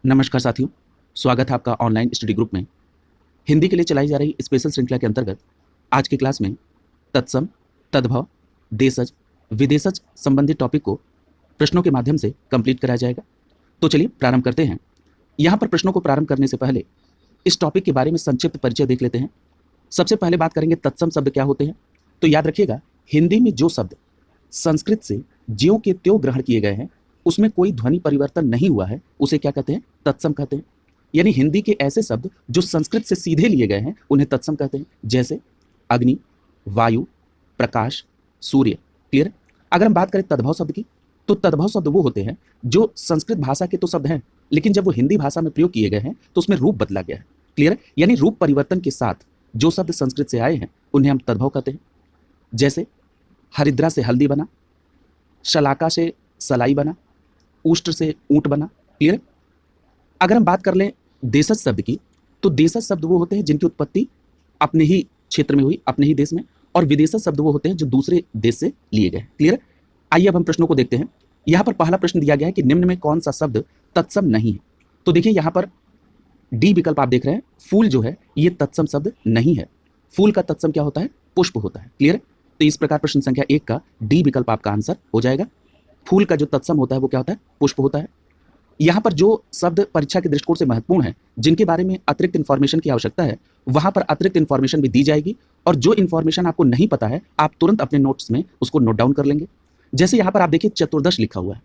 नमस्कार साथियों, स्वागत है आपका ऑनलाइन स्टडी ग्रुप में। हिंदी के लिए चलाई जा रही स्पेशल श्रृंखला के अंतर्गत आज की क्लास में तत्सम, तद्भव, देशज, विदेशज संबंधित टॉपिक को प्रश्नों के माध्यम से कंप्लीट कराया जाएगा। तो चलिए प्रारंभ करते हैं। यहाँ पर प्रश्नों को प्रारंभ करने से पहले इस टॉपिक के बारे में संक्षिप्त परिचय देख लेते हैं। सबसे पहले बात करेंगे तत्सम शब्द क्या होते हैं। तो याद रखिएगा, हिंदी में जो शब्द संस्कृत से ज्यों के त्यों ग्रहण किए गए हैं, उसमें कोई ध्वनि परिवर्तन नहीं हुआ है, उसे क्या कहते हैं? तत्सम कहते हैं। यानी हिंदी के ऐसे शब्द जो संस्कृत से सीधे लिए गए हैं उन्हें तत्सम कहते हैं, जैसे अग्नि, वायु, प्रकाश, सूर्य। क्लियर? अगर हम बात करें तद्भव शब्द की, तो तद्भव शब्द वो होते हैं जो संस्कृत भाषा के तो शब्द हैं, लेकिन जब वो हिंदी भाषा में प्रयोग किए गए हैं तो उसमें रूप बदला गया है। क्लियर? यानी रूप परिवर्तन के साथ जो शब्द संस्कृत से आए हैं उन्हें हम तद्भव कहते हैं। जैसे हरिद्रा से हल्दी बना, शलाका से सलाई बना, उष्ट्र से ऊंट बना। क्लियर? अगर हम बात कर लें देशज शब्द की, तो देशज शब्द वो होते हैं जिनकी उत्पत्ति अपने ही क्षेत्र में हुई, अपने ही देश में, और विदेशज शब्द वो होते हैं जो दूसरे देश से लिए गए। क्लियर? आइए अब हम प्रश्नों को देखते हैं। यहाँ पर पहला प्रश्न दिया गया है कि निम्न में कौन सा शब्द तत्सम नहीं है। तो देखिए यहाँ पर डी विकल्प आप देख रहे हैं, फूल जो है ये तत्सम शब्द नहीं है। फूल का तत्सम क्या होता है? पुष्प होता है। क्लियर? तो इस प्रकार प्रश्न संख्या 1 का डी विकल्प आपका आंसर हो जाएगा। फूल का जो तत्सम होता है वो क्या होता है? पुष्प होता है। यहाँ पर जो शब्द परीक्षा के दृष्टिकोण से महत्वपूर्ण है, जिनके बारे में अतिरिक्त इंफॉर्मेशन की आवश्यकता है, वहां पर अतिरिक्त इंफॉर्मेशन भी दी जाएगी, और जो इंफॉर्मेशन आपको नहीं पता है आप तुरंत अपने नोट्स में उसको नोट डाउन कर लेंगे। जैसे यहाँ पर आप देखिए चतुर्दश लिखा हुआ है।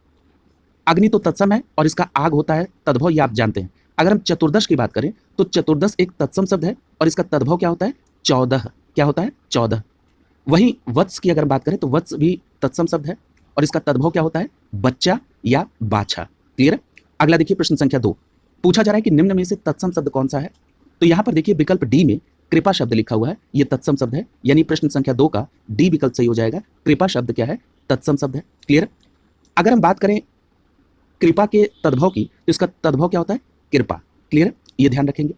अग्नि तो तत्सम है और इसका आग होता है तद्भव, ये आप जानते हैं। अगर हम चतुर्दश की बात करें तो चतुर्दश एक तत्सम शब्द है और इसका तद्भव क्या होता है? 14। क्या होता है? 14। वहीं वत्स की अगर बात करें तो वत्स भी तत्सम शब्द है और इसका तद्भव क्या होता है? बच्चा या बाछा। क्लियर? अगला देखिए प्रश्न संख्या 2, पूछा जा रहा है कि निम्न में से तत्सम शब्द कौन सा है। तो यहाँ पर देखिए विकल्प डी में कृपा शब्द लिखा हुआ है, ये तत्सम शब्द है। यानी प्रश्न संख्या 2 का डी विकल्प सही हो जाएगा। कृपा शब्द क्या है? तत्सम शब्द है। क्लियर? अगर हम बात करें कृपा के तद्भव की, तो इसका तद्भव क्या होता है? कृपा। क्लियर? ये ध्यान रखेंगे।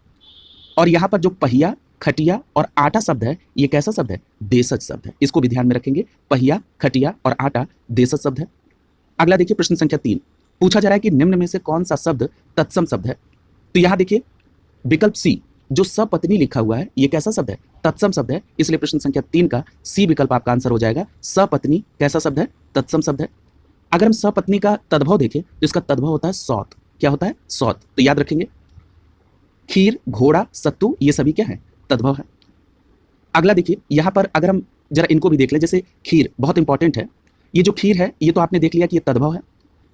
और यहाँ पर जो पहिया, खटिया और आटा शब्द है, ये कैसा शब्द है? देशज शब्द है। इसको भी ध्यान में रखेंगे। पहिया, खटिया और आटा देशज शब्द है। अगला देखिए प्रश्न संख्या 3, पूछा जा रहा है कि निम्न में से कौन सा शब्द तत्सम शब्द है। तो यहाँ देखिए विकल्प सी जो सपत्नी लिखा हुआ है, ये कैसा शब्द है? तत्सम शब्द है। इसलिए प्रश्न संख्या 3 का सी विकल्प आपका आंसर हो जाएगा। सपत्नी कैसा शब्द है? तत्सम शब्द है। अगर हम सपत्नी का तद्भव देखें तो इसका तद्भव होता है सौत। क्या होता है? सौत। तो याद रखेंगे खीर, घोड़ा, सत्तू, ये सभी क्या है? तद्भव है। अगला देखिए यहाँ पर अगर हम जरा इनको भी देख लें, जैसे खीर बहुत इंपॉर्टेंट है। ये जो खीर है ये तो आपने देख लिया कि ये तद्भव है,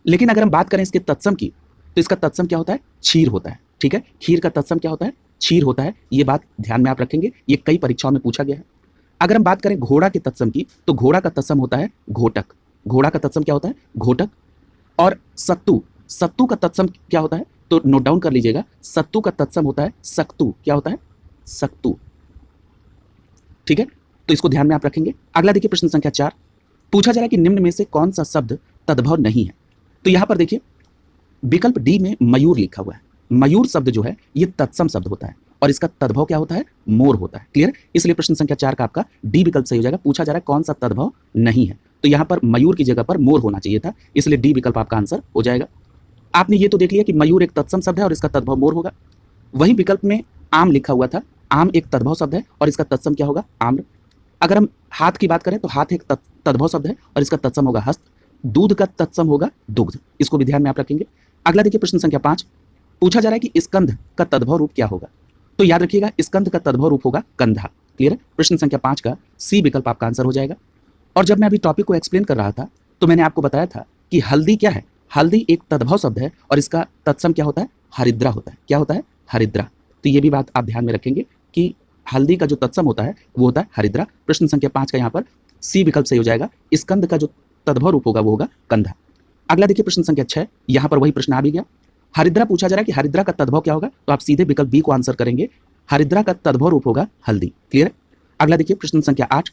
लेकिन अगर हम बात करें इसके तत्सम की, तो इसका तत्सम क्या होता है? क्षीर होता है। ठीक है? खीर का तत्सम क्या होता है? क्षीर होता है। ये बात ध्यान में आप रखेंगे, ये कई परीक्षाओं में पूछा गया है। अगर हम बात करें घोड़ा के तत्सम की, तो घोड़ा का तत्सम होता है घोटक। घोड़ा का तत्सम क्या होता है? घोटक। और सत्तू, सत्तू का तत्सम क्या होता है? तो नोट डाउन कर लीजिएगा, सत्तू का तत्सम होता है सक्तू। क्या होता है? सक्तू। ठीक है? तो इसको ध्यान में आप रखेंगे। अगला देखिए प्रश्न संख्या 4, पूछा जा रहा है कि निम्न में से कौन सा शब्द तद्भव नहीं है। तो यहां पर देखिए विकल्प डी में मयूर लिखा हुआ है। मयूर शब्द जो है ये तत्सम शब्द होता है और इसका तद्भव क्या होता है? मोर होता है। क्लियर? इसलिए प्रश्न संख्या 4 का आपका डी विकल्प सही हो जाएगा। पूछा जा रहा है कौन सा तद्भव नहीं है, तो यहां पर मयूर की जगह पर मोर होना चाहिए था, इसलिए डी विकल्प आपका आंसर हो जाएगा। आपने ये तो देख लिया कि मयूर एक तत्सम शब्द है और इसका तद्भव मोर होगा। वहीं विकल्प में आम लिखा हुआ था, आम एक तद्भव शब्द है और इसका तत्सम क्या होगा? आम्र। अगर हम हाथ की बात करें तो हाथ एक तद्भव शब्द है और इसका तत्सम होगा हस्त। दूध का तत्सम होगा दुग्ध। इसको भी ध्यान में आप रखेंगे। अगला देखिए प्रश्न संख्या 5, पूछा जा रहा है कि स्कंध का तद्भव रूप क्या होगा। तो याद रखिएगा स्कंध का तद्भव रूप होगा कंधा। क्लियर? प्रश्न संख्या 5 का सी विकल्प आपका आंसर हो जाएगा। और जब मैं अभी टॉपिक को एक्सप्लेन कर रहा था तो मैंने आपको बताया था कि हल्दी क्या है? हल्दी एक तद्भव शब्द है और इसका तत्सम क्या होता है? हरिद्रा होता है। क्या होता है? हरिद्रा। तो ये भी बात आप ध्यान में रखेंगे कि हल्दी का जो तत्सम होता है वो होता है हरिद्रा। प्रश्न संख्या 5 का यहाँ पर सी विकल्प सही हो जाएगा। स्कंद का जो तद्भव रूप होगा वो होगा कंधा। अगला देखिए प्रश्न संख्या 6, यहाँ पर वही प्रश्न आ भी गया। हरिद्रा पूछा जा रहा है कि हरिद्रा का तद्भव क्या होगा, तो आप सीधे विकल्प बी को आंसर करेंगे। हरिद्रा का तद्भव रूप होगा हल्दी। क्लियर? अगला देखिए प्रश्न संख्या 8,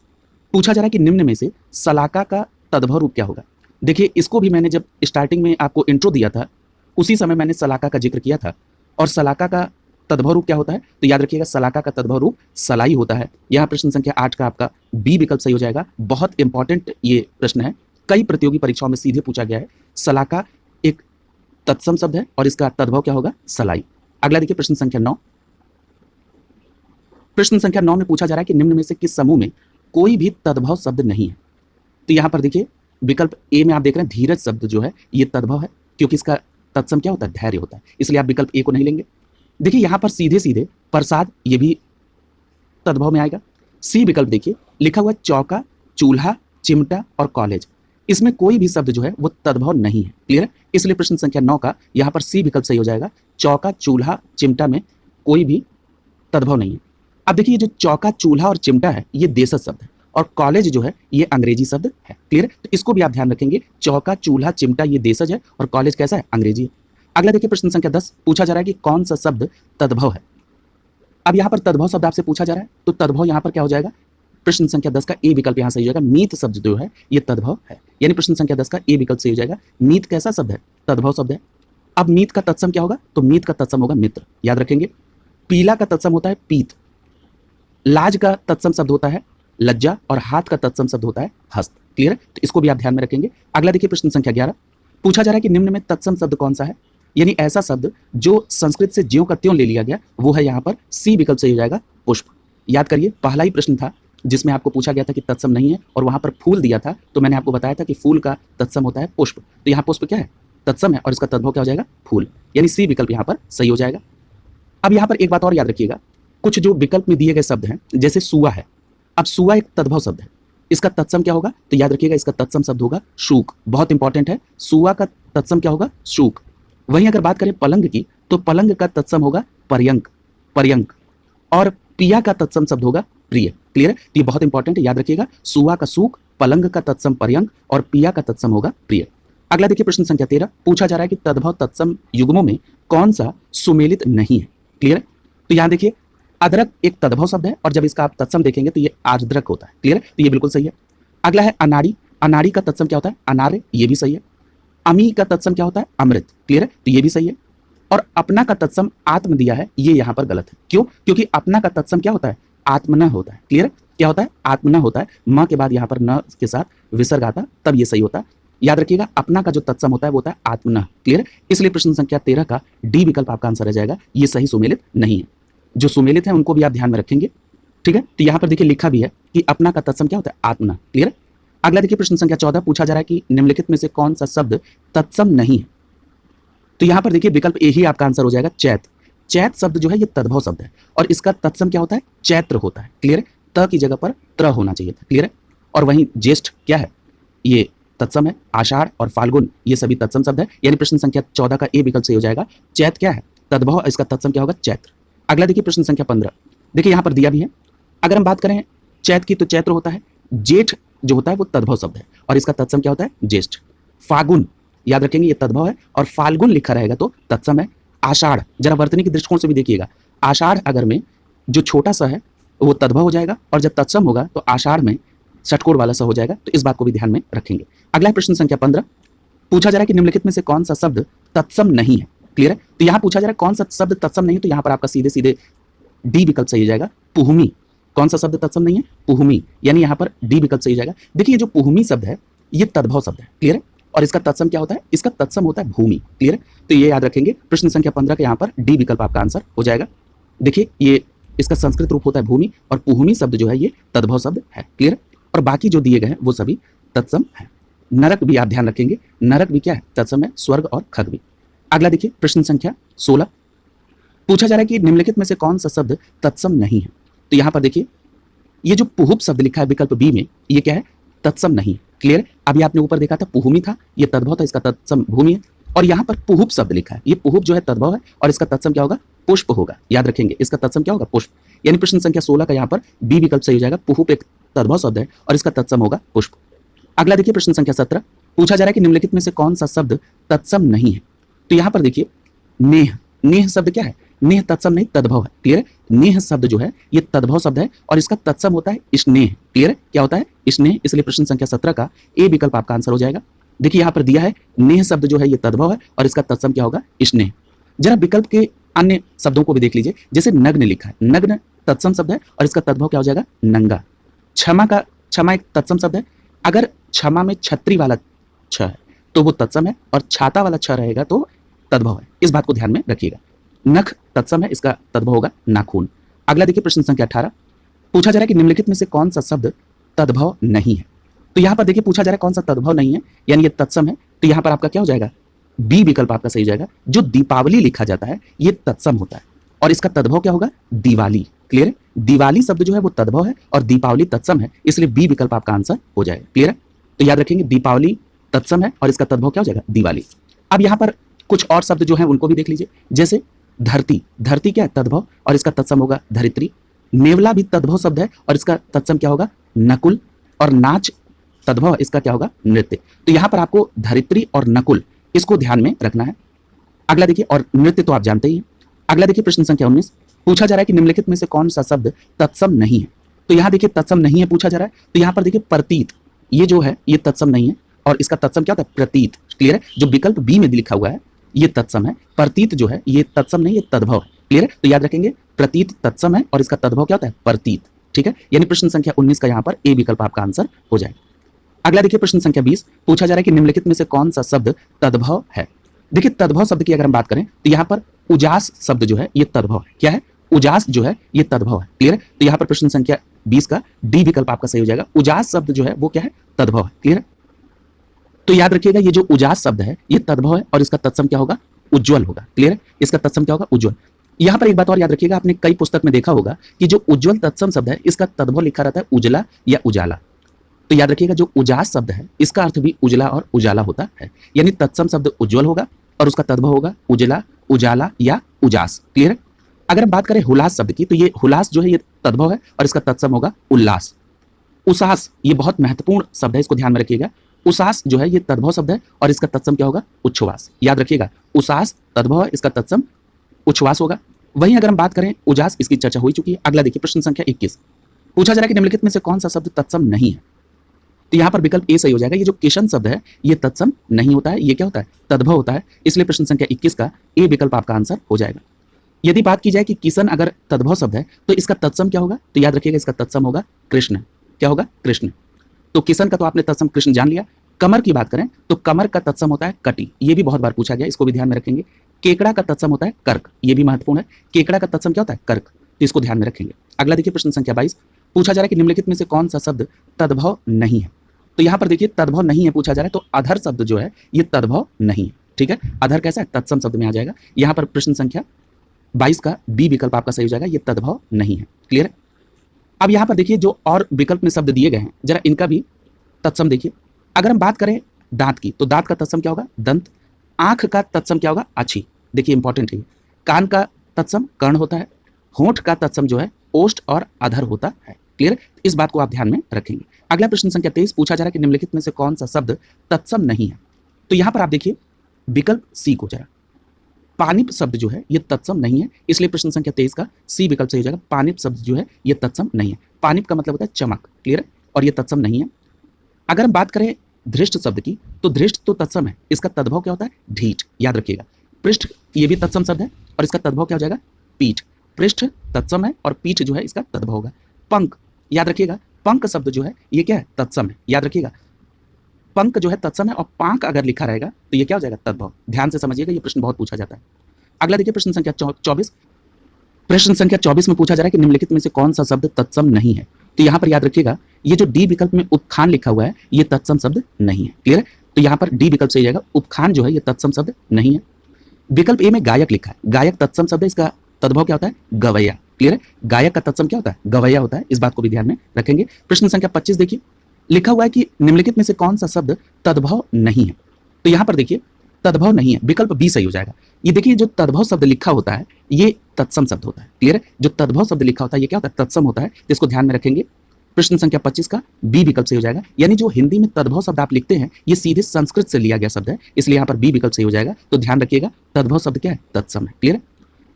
पूछा जा रहा है कि निम्न में से सलाका का तद्भव रूप क्या होगा। देखिए इसको भी मैंने जब स्टार्टिंग में आपको इंट्रो दिया था उसी समय मैंने सलाका का जिक्र किया था। और सलाका का तद्भव रूप क्या होता है? तो याद रखिएगा सलाका का तद्भव रूप सलाई होता है। यहाँ प्रश्न संख्या 8 का आपका बी विकल्प सही हो जाएगा। बहुत इंपॉर्टेंट ये प्रश्न है, कई प्रतियोगी परीक्षाओं में सीधे पूछा गया है। सलाका एक तत्सम शब्द है और इसका तद्भव क्या होगा, सलाई। अगला देखिए प्रश्न संख्या 9। प्रश्न संख्या 9 में पूछा जा रहा है कि निम्न में से किस समूह में कोई भी तद्भव शब्द नहीं है। तो यहां पर देखिए विकल्प ए में आप देख रहे हैं धीरज शब्द जो है ये तद्भव है, क्योंकि इसका तत्सम क्या होता है, धैर्य होता है, इसलिए आप विकल्प ए को नहीं लेंगे। देखिए यहां पर सीधे सीधे प्रसाद ये भी तद्भव में आएगा। सी विकल्प देखिए लिखा हुआ चौका, चूल्हा, चिमटा और कॉलेज, इसमें कोई भी शब्द जो है वो तद्भव नहीं है। क्लियर है, इसलिए प्रश्न संख्या 9 का यहां पर सी विकल्प सही हो जाएगा। चौका, चूल्हा, चिमटा में कोई भी तद्भव नहीं है। अब देखिए ये जो चौका, चूल्हा और चिमटा है ये देशज शब्द है और कॉलेज जो है ये अंग्रेजी शब्द है। क्लियर है, तो इसको भी आप ध्यान रखेंगे, चौका, चूल्हा, चिमटा ये देशज है और कॉलेज कैसा है, अंग्रेजी है। अगला देखिए प्रश्न संख्या 10 पूछा जा रहा है कि कौन सा शब्द तद्भव है। अब यहाँ पर तद्भव शब्द आपसे पूछा जा रहा है, तो तद्भव यहाँ पर क्या हो जाएगा, प्रश्न संख्या 10 का ए विकल्प यहाँ सही हो जाएगा। मीत शब्द जो है ये तद्भव है, यानी प्रश्न संख्या 10 का ए विकल्प सही हो जाएगा। मीत कैसा शब्द है, तद्भव शब्द है। अब मीत का तत्सम क्या होगा, तो मीत का तत्सम होगा मित्र, याद रखेंगे। पीला का तत्सम होता है पीत, लाज का तत्सम शब्द होता है लज्जा और हाथ का तत्सम शब्द होता है हस्त। क्लियर है, तो इसको भी आप ध्यान में रखेंगे। अगला देखिए प्रश्न संख्या 11 पूछा जा रहा है कि निम्न में तत्सम शब्द कौन सा है, यानी ऐसा शब्द जो संस्कृत से ज्यों का त्यों ले लिया गया, वो है यहाँ पर सी विकल्प सही हो जाएगा, पुष्प। याद करिए पहला ही प्रश्न था जिसमें आपको पूछा गया था कि तत्सम नहीं है और वहां पर फूल दिया था, तो मैंने आपको बताया था कि फूल का तत्सम होता है पुष्प, तो यहाँ पुष्प क्या है, तत्सम है और इसका तद्भव क्या हो जाएगा, फूल, यानी सी विकल्प यहाँ पर सही हो जाएगा। अब यहाँ पर एक बात और याद रखिएगा, कुछ जो विकल्प में दिए गए शब्द हैं जैसे सुआ है, अब सुआ एक तद्भव शब्द है, इसका तत्सम क्या होगा, तो याद रखिएगा इसका तत्सम शब्द होगा शूक, बहुत इंपॉर्टेंट है, सुआ का तत्सम क्या होगा, शूक। वहीं अगर बात करें पलंग की, तो पलंग का तत्सम होगा पर्यंक, पर्यंक, और पिया का तत्सम शब्द होगा प्रिय। क्लियर है, ये बहुत इंपॉर्टेंट है, याद रखिएगा, सुआ का सूक, पलंग का तत्सम पर्यंक और पिया का तत्सम होगा प्रिय। अगला देखिए प्रश्न संख्या 13 पूछा जा रहा है कि तद्भव तत्सम युग्मों में कौन सा सुमेलित नहीं है। क्लियर है, तो यहां देखिए अदरक एक तद्भव शब्द है और जब इसका आप तत्सम देखेंगे तो ये आर्द्रक होता है। क्लियर है, तो ये बिल्कुल सही है। अगला है अनाड़ी, अनाड़ी का तत्सम क्या होता है, अनार्य, ये भी सही है। अमी का तत्सम क्या होता है, अमृत। क्लियर है, तो ये भी सही है। और अपना का तत्सम आत्म दिया है, ये यहां पर गलत है। क्यों, क्योंकि अपना का तत्सम क्या होता है, आत्मन होता है। क्लियर है, क्या होता है, आत्मन होता है, मां के बाद यहां पर न के साथ विसर्ग आता तब ये सही होता है। याद रखिएगा अपना का जो तत्सम होता है वो होता है आत्मन। क्लियर, इसलिए प्रश्न संख्या 13 का डी विकल्प आपका आंसर रह जाएगा, ये सही सुमेलित नहीं है। जो सुमेलित है उनको भी आप ध्यान में रखेंगे। ठीक है, तो यहां पर देखिए लिखा भी है कि अपना का तत्सम क्या होता है, आत्मना। क्लियर। अगला देखिए प्रश्न संख्या 14 पूछा जा रहा है कि निम्नलिखित में से कौन सा शब्द तत्सम नहीं है। तो यहां पर देखिए विकल्प ए ही आपका आंसर हो जाएगा, चैत। चैत शब्द जो है ये तद्भव शब्द है और इसका तत्सम क्या होता है, चैत्र होता है। क्लियर है, त की जगह पर त्र होना चाहिए था। क्लियर है, और वहीं ज्येष्ठ क्या है, ये तत्सम है। आषाढ़ और फाल्गुन ये सभी तत्सम शब्द है, यानी प्रश्न संख्या 14 का ए विकल्प सही हो जाएगा। चैत क्या है, तद्भव, इसका तत्सम क्या होगा, चैत्र। अगला देखिए प्रश्न संख्या 15, देखिए यहां पर दिया भी है, अगर हम बात करें चैत की तो चैत्र होता है। जेठ जो होता है वो तद्भव शब्द है और इसका तत्सम क्या होता है, ज्येष्ठ। फागुन याद रखेंगे ये तद्भव है और फाल्गुन लिखा रहेगा तो तत्सम है। आषाढ़ जरा वर्तनी के दृष्टिकोण से भी देखिएगा, आषाढ़ अगर में जो छोटा सा है वो तद्भव हो जाएगा और जब तत्सम होगा तो आषाढ़ में षटकोण वाला सा हो जाएगा, तो इस बात को भी ध्यान में रखेंगे। अगला प्रश्न संख्या 15 पूछा जा रहा है कि निम्नलिखित में से कौन सा शब्द तत्सम नहीं है। क्लियर है, तो यहां पूछा जा रहा है कौन सा शब्द तत्सम नहीं है, तो यहां पर आपका सीधे सीधे डी विकल्प सही हो जाएगा, पुहुमी। कौन सा शब्द तत्सम नहीं है, पुहुमी, यानी यहां पर डी विकल्प सही हो जाएगा। देखिए जो पुहुमी शब्द है ये तद्भव शब्द है। क्लियर है, और इसका तत्सम क्या होता है, इसका तत्सम होता है भूमि। क्लियर है, तो ये याद रखेंगे, प्रश्न संख्या 15 के यहाँ पर डी विकल्प आपका आंसर हो जाएगा। देखिए ये इसका संस्कृत रूप होता है भूमि और पुहुमी शब्द जो है ये तद्भव शब्द है। क्लियर, और बाकी जो दिए गए हैं वो सभी तत्सम है। नरक भी आप ध्यान रखेंगे, नरक भी क्या है, तत्सम है, स्वर्ग और खग भी। अगला देखिए प्रश्न संख्या 16 पूछा जा रहा है कि निम्नलिखित में से कौन सा शब्द तत्सम नहीं है। तो यहां पर देखिए ये जो पुहुप शब्द लिखा है विकल्प बी में, ये क्या है, तत्सम नहीं। क्लियर, अभी आपने ऊपर देखा था पुहुमी था, ये तद्भव था, इसका तत्सम भूमि है। और यहाँ पर पुहुप शब्द लिखा है, ये पुहुप जो है तद्भव है और इसका तत्सम क्या होगा, पुष्प होगा। याद रखेंगे इसका तत्सम क्या होगा, पुष्प, यानी प्रश्न संख्या 16 का यहाँ पर बी विकल्प सही हो जाएगा। पुहुप एक तद्भव शब्द है और इसका तत्सम होगा पुष्प। अगला देखिए प्रश्न संख्या 17 पूछा जा रहा है कि निम्नलिखित में से कौन सा शब्द तत्सम नहीं है। तो यहाँ पर देखिए नेह, नेह शब्द क्या है, नेह तत्सम नहीं तद्भव है। क्लियर है, नेह शब्द जो है ये तद्भव शब्द है और इसका तत्सम होता है स्नेह। क्लियर है, क्या होता है, स्नेह, इसलिए प्रश्न संख्या 17 का ए विकल्प आपका आंसर हो जाएगा। देखिए यहाँ पर दिया है नेह शब्द जो है ये तद्भव है और इसका तत्सम क्या होगा, स्नेह। जरा विकल्प के अन्य शब्दों को भी देख लीजिए, जैसे नग्न लिखा है, नग्न तत्सम शब्द है और इसका तद्भव क्या हो जाएगा, नंगा। क्षमा का, क्षमा एक तत्सम शब्द है, अगर क्षमा में छत्री वाला छ है तो वो तत्सम है और छाता वाला छ रहेगा तो तद्भव है, इस बात को ध्यान में रखिएगा। नख तत्सम है, इसका तद्भव होगा नाखून। अगला देखिए प्रश्न संख्या 18, पूछा जा रहा है कि निम्नलिखित में से कौन सा शब्द तद्भव नहीं है। तो यहाँ पर देखिए पूछा जा रहा है कौन सा तद्भव नहीं है, यानी ये तत्सम है, तो यहाँ पर आपका क्या हो जाएगा, बी विकल्प आपका सही हो जाएगा। जो दीपावली लिखा जाता है ये तत्सम होता है और इसका तद्भव क्या होगा, दिवाली। क्लियर है, दिवाली शब्द जो है वो तद्भव है और दीपावली तत्सम है, इसलिए बी विकल्प आपका आंसर हो जाएगा। क्लियर है, तो याद रखेंगे दीपावली तत्सम है और इसका तद्भव क्या हो जाएगा, दिवाली। अब यहाँ पर कुछ और शब्द जो है उनको भी देख लीजिए, जैसे धरती, धरती क्या है, तद्भव और इसका तत्सम होगा धरित्री। नेवला भी तद्भव शब्द है और इसका तत्सम क्या होगा, नकुल। और नाच तद्भव, इसका क्या होगा, नृत्य। तो यहाँ पर आपको धरित्री और नकुल इसको ध्यान में रखना है। अगला देखिए, और नृत्य तो आप जानते ही हैं। अगला देखिए प्रश्न संख्या 19, पूछा जा रहा है कि निम्नलिखित में से कौन सा शब्द तत्सम नहीं है। तो यहाँ देखिए तत्सम नहीं है पूछा जा रहा है, तो यहाँ पर देखिए प्रतीत, ये जो है ये तत्सम नहीं है और इसका तत्सम क्या होता है, प्रतीत। क्लियर है, जो विकल्प बी में लिखा हुआ है ये तत्सम है, प्रतीत जो है ये तत्सम नहीं, ये तद्भव है। क्लियर है, तो याद रखेंगे प्रतीत तत्सम है और इसका तद्भव क्या होता है, प्रतीत। ठीक है, यानी प्रश्न संख्या 19 का यहाँ पर ए विकल्प आपका आंसर हो जाएगा। अगला देखिए प्रश्न संख्या 20, पूछा जा रहा है कि निम्नलिखित में से कौन सा शब्द तद्भव है। देखिए तद्भव शब्द की अगर हम बात करें तो यहाँ पर उजास शब्द जो है ये तद्भव है। क्या है, उजास जो है ये तद्भव है। क्लियर है, तो यहाँ पर प्रश्न संख्या 20 का डी विकल्प आपका सही हो जाएगा। उजास शब्द जो है वो क्या है, तद्भव है। क्लियर है, तो याद रखिएगा ये जो उजास शब्द है ये तद्भव है और इसका तत्सम क्या होगा, उज्ज्वल होगा। क्लियर है, इसका तत्सम क्या होगा, उज्ज्वल। यहाँ पर एक बात और याद रखिएगा, आपने कई पुस्तक में देखा होगा कि जो उज्ज्वल तत्सम शब्द है इसका तद्भव लिखा रहता है उजला या उजाला। तो याद रखिएगा जो उजास शब्द है इसका अर्थ भी उजला और उजाला होता है, यानी तत्सम शब्द उज्ज्वल होगा और उसका तद्भव होगा उजला, उजाला या उजास। क्लियर है, अगर हम बात करें हुलास शब्द की तो ये हुलास जो है ये तद्भव है और इसका तत्सम होगा उल्लास। उसास, ये बहुत महत्वपूर्ण शब्द है, इसको ध्यान में रखिएगा। उसास जो है ये तद्भव शब्द है और इसका तत्सम क्या होगा, उच्छ्वास। याद रखिएगा उसास तद्भव है, इसका तत्सम उच्छ्वास होगा। वहीं अगर हम बात करें उजास, इसकी चर्चा हो चुकी है। अगला देखिए प्रश्न संख्या 21, पूछा जा रहा है कि निम्नलिखित में से कौन सा शब्द तत्सम नहीं है। तो यहाँ पर विकल्प ए सही हो जाएगा। ये जो किशन शब्द है ये तत्सम नहीं होता है, ये क्या होता है, तद्भव होता है, इसलिए प्रश्न संख्या 21 का ए विकल्प आपका आंसर हो जाएगा। यदि बात की जाए कि किशन अगर तद्भव शब्द है तो इसका तत्सम क्या होगा, तो याद रखिएगा इसका तत्सम होगा कृष्ण। क्या होगा, कृष्ण। तो किशन का तो आपने तत्सम कृष्ण जान लिया। कमर की बात करें तो कमर का तत्सम होता है कटी, ये भी बहुत बार पूछा गया, इसको भी ध्यान में रखेंगे। केकड़ा का तत्सम होता है कर्क, ये भी महत्वपूर्ण है, केकड़ा का तत्सम क्या होता है, कर्क, तो इसको ध्यान में रखेंगे। अगला देखिए प्रश्न संख्या 22, पूछा जा रहा है कि निम्नलिखित में से कौन सा शब्द तद्भव नहीं है। तो यहाँ पर देखिए तद्भव नहीं है पूछा जा रहा है, तो अधर शब्द जो है ये तद्भव नहीं है। ठीक है, अधर कैसा है, तत्सम शब्द में आ जाएगा। यहाँ पर प्रश्न संख्या 22 का बी विकल्प आपका सही हो जाएगा, ये तद्भव नहीं है। क्लियर है, अब यहाँ पर देखिए जो और विकल्प में शब्द दिए गए हैं जरा इनका भी तत्सम देखिए। अगर हम बात करें दांत की तो दांत का तत्सम क्या होगा, दंत। आंख का तत्सम क्या होगा, अच्छी, देखिए इंपॉर्टेंट है। कान का तत्सम कर्ण होता है। होंठ का तत्सम जो है ओष्ठ और अधर होता है। क्लियर, इस बात को आप ध्यान में रखेंगे। अगला प्रश्न संख्या 23, पूछा जा रहा है कि निम्नलिखित में से कौन सा शब्द तत्सम नहीं है। तो यहाँ पर आप देखिए विकल्प सी को जरा, पानिप शब्द जो है ये तत्सम नहीं है, इसलिए प्रश्न संख्या 23 का सी विकल्प सही हो जाएगा। पानिप शब्द जो है ये तत्सम नहीं है। पानिप का मतलब होता है चमक। क्लियर है, और ये तत्सम नहीं है। अगर हम बात करें धृष्ट शब्द की तो धृष्ट तो तत्सम है, इसका तद्भव क्या होता है, ढीठ। याद रखिएगा पृष्ठ ये भी तत्सम शब्द है और इसका तद्भव क्या हो जाएगा, पीठ। पृष्ठ तत्सम है और पीठ जो है इसका तद्भव होगा। पंख, याद रखिएगा पंख शब्द जो है ये क्या है, तत्सम है। याद रखिएगा पंख जो है तत्सम है और पांक अगर लिखा रहेगा तो ये क्या हो जाएगा, तद्भव। ध्यान से समझिएगा, ये प्रश्न बहुत पूछा जाता है। अगला देखिए प्रश्न संख्या 24, प्रश्न संख्या 24 में पूछा जा रहा है कि निम्नलिखित में से कौन सा शब्द तत्सम नहीं है। तो यहाँ पर याद रखिएगा ये जो डी विकल्प में उत्खान लिखा हुआ है ये तत्सम शब्द नहीं है। क्लियर है, तो यहाँ पर डी विकल्प सही जाएगा। उपखान जो है ये तत्सम शब्द नहीं है। विकल्प ए में गायक लिखा है, गायक तत्सम शब्द है, इसका तद्भव क्या होता है, गवैया। क्लियर है, गायक का तत्सम क्या होता है, गवैया होता है, इस बात को भी ध्यान में रखेंगे। प्रश्न संख्या 25 देखिए, लिखा हुआ है कि निम्नलिखित में से कौन सा शब्द तद्भव नहीं है। तो यहाँ पर देखिए तद्भव नहीं है, विकल्प बी सही हो जाएगा। ये देखिए जो तद्भव शब्द लिखा होता है ये तत्सम शब्द होता है। क्लियर है, जो तद्भव शब्द लिखा होता है ये क्या होता है, तत्सम होता है, तो इसको ध्यान में रखेंगे। प्रश्न संख्या 25 का बी विकल्प सही हो जाएगा। यानी जो हिंदी में तद्भव शब्द आप लिखते हैं ये सीधे संस्कृत से लिया गया शब्द है, इसलिए यहाँ पर बी विकल्प सही हो जाएगा। तो ध्यान रखिएगा तद्भव शब्द क्या है, तत्सम है। क्लियर है,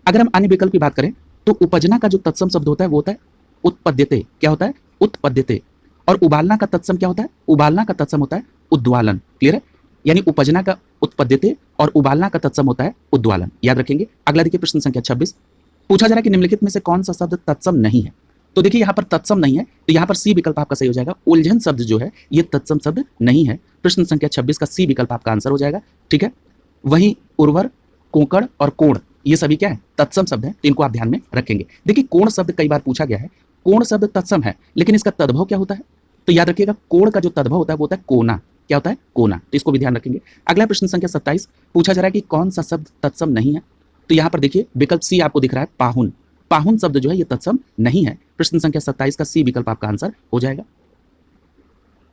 अगर हम अन्य विकल्प की बात करें तो उपजना का जो तत्सम शब्द होता है वो होता है उत्पद्यते। क्या होता है, उत्पद्यते। और उबालना का तत्सम क्या होता है, उबालना का तत्सम होता है उद्वालन। क्लियर है, यानी उपजना का उत्पद्यते और उबालना का तत्सम होता है उद्वालन। याद रखेंगे। अगला देखिए प्रश्न संख्या 26, पूछा जा रहा है कि निम्नलिखित में से कौन सा शब्द तत्सम नहीं है। तो देखिए यहाँ पर तत्सम नहीं है तो यहाँ पर सी विकल्प आपका सही हो जाएगा। उलझन शब्द जो है ये तत्सम शब्द नहीं है। प्रश्न संख्या 26 का सी विकल्प आपका आंसर हो जाएगा। ठीक है, वहीं उर्वर कोकण और कोण ये सभी क्या है, तत्सम शब्द है, तो इनको आप ध्यान में रखेंगे। देखिए कोण शब्द कई बार पूछा गया है, कोण शब्द तत्सम है लेकिन इसका तद्भव क्या होता है, तो याद रखिएगा कोण का जो तद्भव होता है वो होता है कोना। क्या होता है, कोना, तो इसको भी ध्यान रखेंगे। अगला प्रश्न संख्या 27 पूछा जा रहा है कि कौन सा शब्द तत्सम नहीं है, तो यहाँ पर देखिए विकल्प सी आपको दिख रहा है पाहुन। पाहुन शब्द जो है ये तत्सम नहीं है। प्रश्न संख्या 27 का सी विकल्प आपका आंसर हो जाएगा।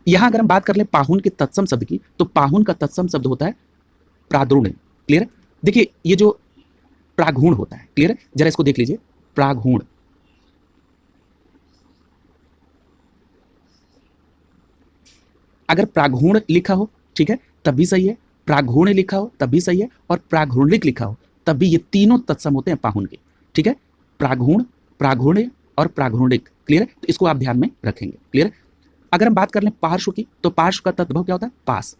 यहां अगर हम बात कर ले पाहुन के तत्सम शब्द की, तो पाहुन का तत्सम शब्द होता है प्रागुण। क्लियर है? देखिए ये जो प्रागुण होता है, क्लियर है, जरा इसको देख लीजिए, प्रागुण। अगर प्रागुण लिखा हो, ठीक है, तब भी सही है, प्रागुण लिखा हो तब भी सही है, और प्रागुणिक लिखा हो तब भी, ये तीनों तत्सम होते हैं पाहुन के। ठीक है, प्रागुण, प्रागुण्य और प्रागुणिक। क्लियर है? तो इसको आप ध्यान में रखेंगे। क्लियर है? अगर हम बात कर लें पार्श्व की, तो पार्श्व का तद्भव क्या होता है, पास।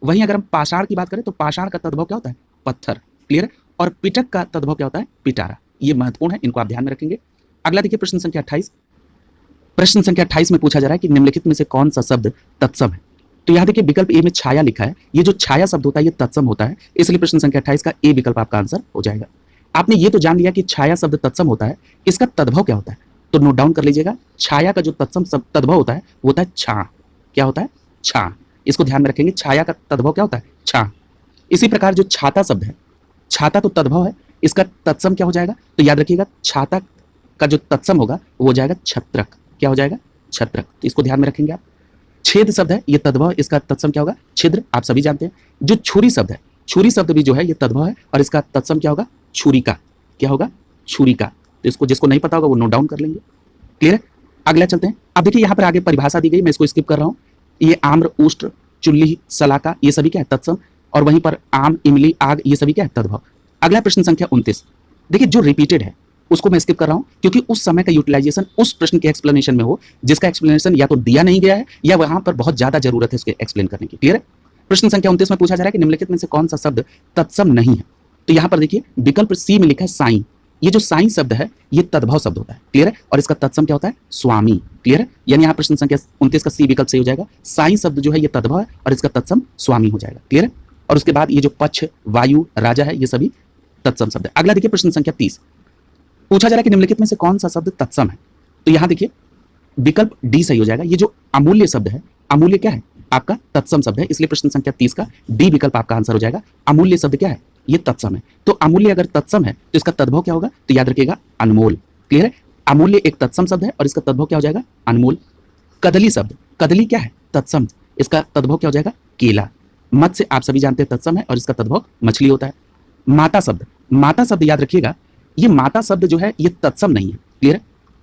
वहीं अगर हम पाषाण की बात करें तो पाषाण का तद्भव क्या होता है, पत्थर। क्लियर है? और पिटक का तद्भव क्या होता है, पिटारा। ये महत्वपूर्ण है, इनको आप ध्यान में रखेंगे। अगला देखिए प्रश्न संख्या 28। प्रश्न संख्या 28 में पूछा जा रहा है कि निम्नलिखित में से कौन सा शब्द तत्सम है, तो यहाँ देखिए विकल्प ए में छाया लिखा है। ये जो छाया शब्द होता है ये तत्सम होता है, इसलिए प्रश्न संख्या 28 का ए विकल्प आपका आंसर हो जाएगा। आपने ये तो जान लिया कि छाया शब्द तत्सम होता है, इसका तद्भव क्या होता है, तो नोट डाउन कर लीजिएगा। छाया का जो तत्सम तद्भव होता है वो होता है छा। क्या होता है, छा। इसको ध्यान में रखेंगे, छाया का तद्भव क्या होता है, छा। इसी प्रकार जो छाता शब्द है, छाता तो तद्भव है, इसका तत्सम क्या हो जाएगा, तो याद रखिएगा छाता का जो तत्सम होगा वो हो जाएगा छत्रक। क्या हो जाएगा, छत्रक। तो इसको ध्यान में रखेंगे आप। छेद शब्द है, ये तद्भव, इसका तत्सम क्या होगा, छिद्र। आप सभी जानते हैं। जो छुरी शब्द है, छुरी शब्द भी जो है ये तद्भव है, और इसका तत्सम क्या होगा, छुरिका। क्या होगा, छुरिका। तो इसको जिसको नहीं पता होगा वो नोट डाउन कर लेंगे। क्लियर है? अगला चलते हैं। अब देखिए यहाँ पर आगे परिभाषा दी गई, मैं इसको स्किप कर रहा हूँ। ये आम्र, उष्ट्र, चुल्ली, सलाका ये सभी क्या है, तत्सम। और वहीं पर आम, इमली, आग ये सभी क्या है, तद्भव। अगला प्रश्न संख्या 29। देखिए जो रिपीटेड है उसको मैं स्किप कर रहा हूं, क्योंकि उस समय का यूटिलाइजेशन उस प्रश्न के एक्सप्लेनेशन में हो जिसका एक्सप्लेनेशन या तो दिया नहीं गया है या वहां पर बहुत ज्यादा जरूरत है उसके एक्सप्लेन करने की। क्लियर है? प्रश्न संख्या 29 में पूछा जा रहा है कि निम्नलिखित में से कौन सा शब्द तत्सम नहीं है, तो यहां पर देखिए विकल्प सी में लिखा है साई। ये जो साई शब्द है ये तद्भव शब्द होता है। क्लियर है? और इसका तत्सम क्या होता है, स्वामी। क्लियर है? यानी यहाँ प्रश्न संख्या 29 का सी विकल्प सही हो जाएगा। साई शब्द जो है ये तद्भव है और इसका तत्सम स्वामी हो जाएगा। क्लियर है? और उसके बाद ये जो पक्ष, वायु, राजा है ये सभी तत्सम शब्द है। अगला देखिए प्रश्न संख्या 30। पूछा जा रहा है कि निम्नलिखित में से कौन सा शब्द तत्सम है, तो यहां देखिए विकल्प डी सही हो जाएगा। ये जो अमूल्य शब्द है, अमूल्य क्या है, आपका तत्सम शब्द है, इसलिए प्रश्न संख्या 30 का डी विकल्प आपका आंसर हो जाएगा। अमूल्य शब्द क्या है, ये तत्सम है। तो अमूल्य अगर तत्सम है तो इसका तद्भव क्या होगा, तो याद रखिएगा अनमोल। क्लियर है? अमूल्य एक तत्सम शब्द है और इसका तद्भव क्या हो जाएगा, अनमोल। कदली शब्द, कदली क्या है, तत्सम, इसका तद्भव क्या हो जाएगा, केला। मत्स्य आप सभी जानते हैं तत्सम है और इसका तद्भव मछली होता है। माता शब्द, माता शब्द याद रखिएगा, ये माता शब्द जो है ये तत्सम नहीं है। क्लियर है?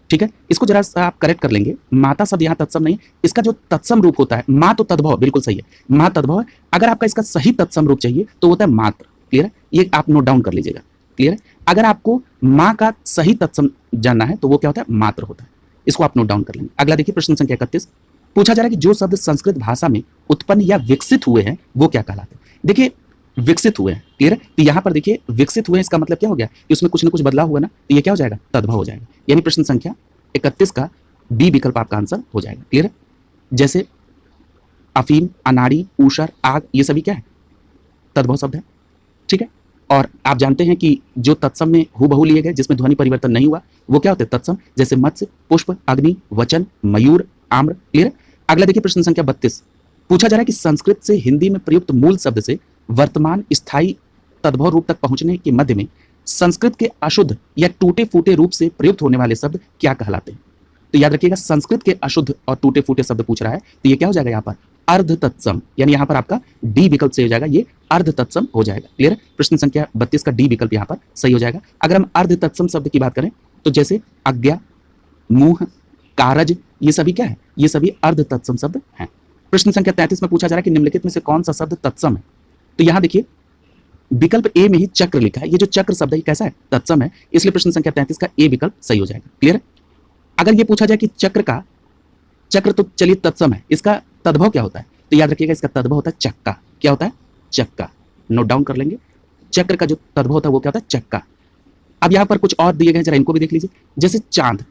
ठीक है, इसको जरा आप करेक्ट कर लेंगे। माता शब्द यहाँ तत्सम नहीं है, इसका जो तत्सम रूप होता है, माँ तो तद्भव, बिल्कुल सही है, माँ तद्भव है। अगर आपका इसका सही तत्सम रूप चाहिए तो होता है मात्र। क्लियर है? ये आप नोट डाउन कर लीजिएगा। क्लियर है? अगर आपको माँ का सही तत्सम जानना है तो वो क्या होता है, मात्र होता है। इसको आप नोट डाउन कर लेंगे। अगला देखिए प्रश्न संख्या 31। पूछा जा रहा है कि जो शब्द संस्कृत भाषा में उत्पन्न या विकसित हुए हैं वो क्या कहलाते हैं। देखिए विकसित हुए हैं। क्लियर है? तो यहाँ पर देखिए विकसित हुए, इसका मतलब क्या हो गया कि उसमें कुछ ना कुछ बदलाव हुआ ना, तो ये क्या हो जाएगा, तद्भव हो जाएगा। यानी प्रश्न संख्या 31 का बी विकल्प आपका आंसर हो जाएगा। क्लियर है? जैसे अफीम, अनाड़ी, ऊषर, आग ये सभी क्या है, तद्भव शब्द है। ठीक है? और आप जानते हैं कि जो तत्सम में हूबहू लिए गए जिसमें ध्वनि परिवर्तन नहीं हुआ वो क्या होते हैं, तत्सम। जैसे मत्स्य, पुष्प, अग्नि, वचन, मयूर, आम्र। क्लियर है? अगला देखिए प्रश्न संख्या 32। पूछा जा रहा है कि संस्कृत से हिंदी में प्रयुक्त मूल शब्द से वर्तमान स्थायी तद्भव रूप तक पहुंचने के मध्य में संस्कृत के अशुद्ध या टूटे फूटे रूप से प्रयुक्त होने वाले शब्द क्या कहलाते हैं। तो याद रखिएगा संस्कृत के अशुद्ध और टूटे फूटे शब्द पूछ रहा है, तो ये क्या हो जाएगा यहाँ पर, अर्ध तत्सम। यानी यहाँ पर आपका डी विकल्प से हो जाएगा, ये अर्ध तत्सम हो जाएगा। क्लियर है? प्रश्न संख्या 32 का डी विकल्प यहाँ पर सही हो जाएगा। अगर हम अर्ध तत्सम शब्द की बात करें तो जैसे आज्ञा, मुंह, कारज ये सभी क्या है, ये सभी अर्ध तत्सम शब्द हैं। प्रश्न संख्या 33 में पूछा जा रहा है कि निम्नलिखित में से कौन सा शब्द तत्सम है, तो यहां देखिए विकल्प ए में ही चक्र लिखा है। ये जो चक्र शब्द है कैसा है, तत्सम है, इसलिए प्रश्न संख्या 33 का ए विकल्प सही हो जाएगा। क्लियर है? अगर ये पूछा जाए कि चक्र तो चलिए तत्सम है, इसका तद्भव क्या होता है, तो याद रखिएगा इसका तद्भव होता है चक्का। क्या होता है, चक्का। नोट डाउन कर लेंगे। चक्र का जो तद्भव होता है वो क्या होता है, चक्का। अब यहाँ पर कुछ और दिए गए, जरा इनको भी देख लीजिए। जैसे चांद,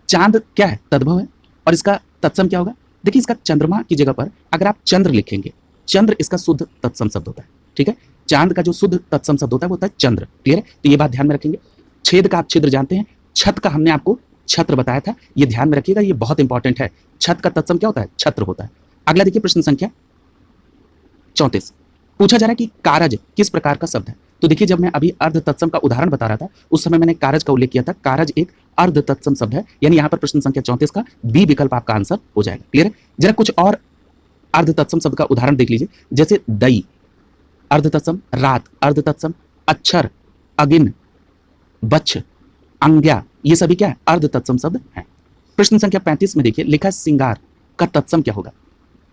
चांद क्या है, तद्भव है, और इसका तत्सम क्या होगा, देखिए इसका चंद्रमा की जगह पर अगर आप चंद्र लिखेंगे, चंद्र इसका शुद्ध तत्सम शब्द होता है। ठीक है। चांद का जो शुद्ध तत्सम शब्द होता है वो होता है चंद्र। क्लियर है, तो ये बात ध्यान में रखेंगे। छेद का आप छिद्र जानते हैं, छत का हमने आपको छत्र बताया था, ये ध्यान में रखिएगा, ये बहुत इंपॉर्टेंट है। छत का तत्सम क्या होता है? छत्र होता है। अगला देखिए प्रश्न संख्या 34, पूछा जा रहा है कि कारज किस प्रकार का शब्द है। तो देखिए जब मैं अभी अर्ध तत्सम का उदाहरण बता रहा था उस समय मैंने कारज का उल्लेख किया था। कारज एक अर्ध तत्सम शब्द है, यानी यहाँ पर प्रश्न संख्या 34 का बी विकल्प आपका आंसर हो जाएगा। क्लियर है, जरा कुछ और अर्ध तत्सम शब्द का उदाहरण देख लीजिए, जैसे दई अर्ध तत्सम, रात अर्ध तत्सम, अक्षर, अगिन, बच्छ, अंग्या, ये सभी क्या है? अर्ध तत्सम शब्द है। प्रश्न संख्या 35 में देखिए लिखा है सिंगार का तत्सम क्या होगा।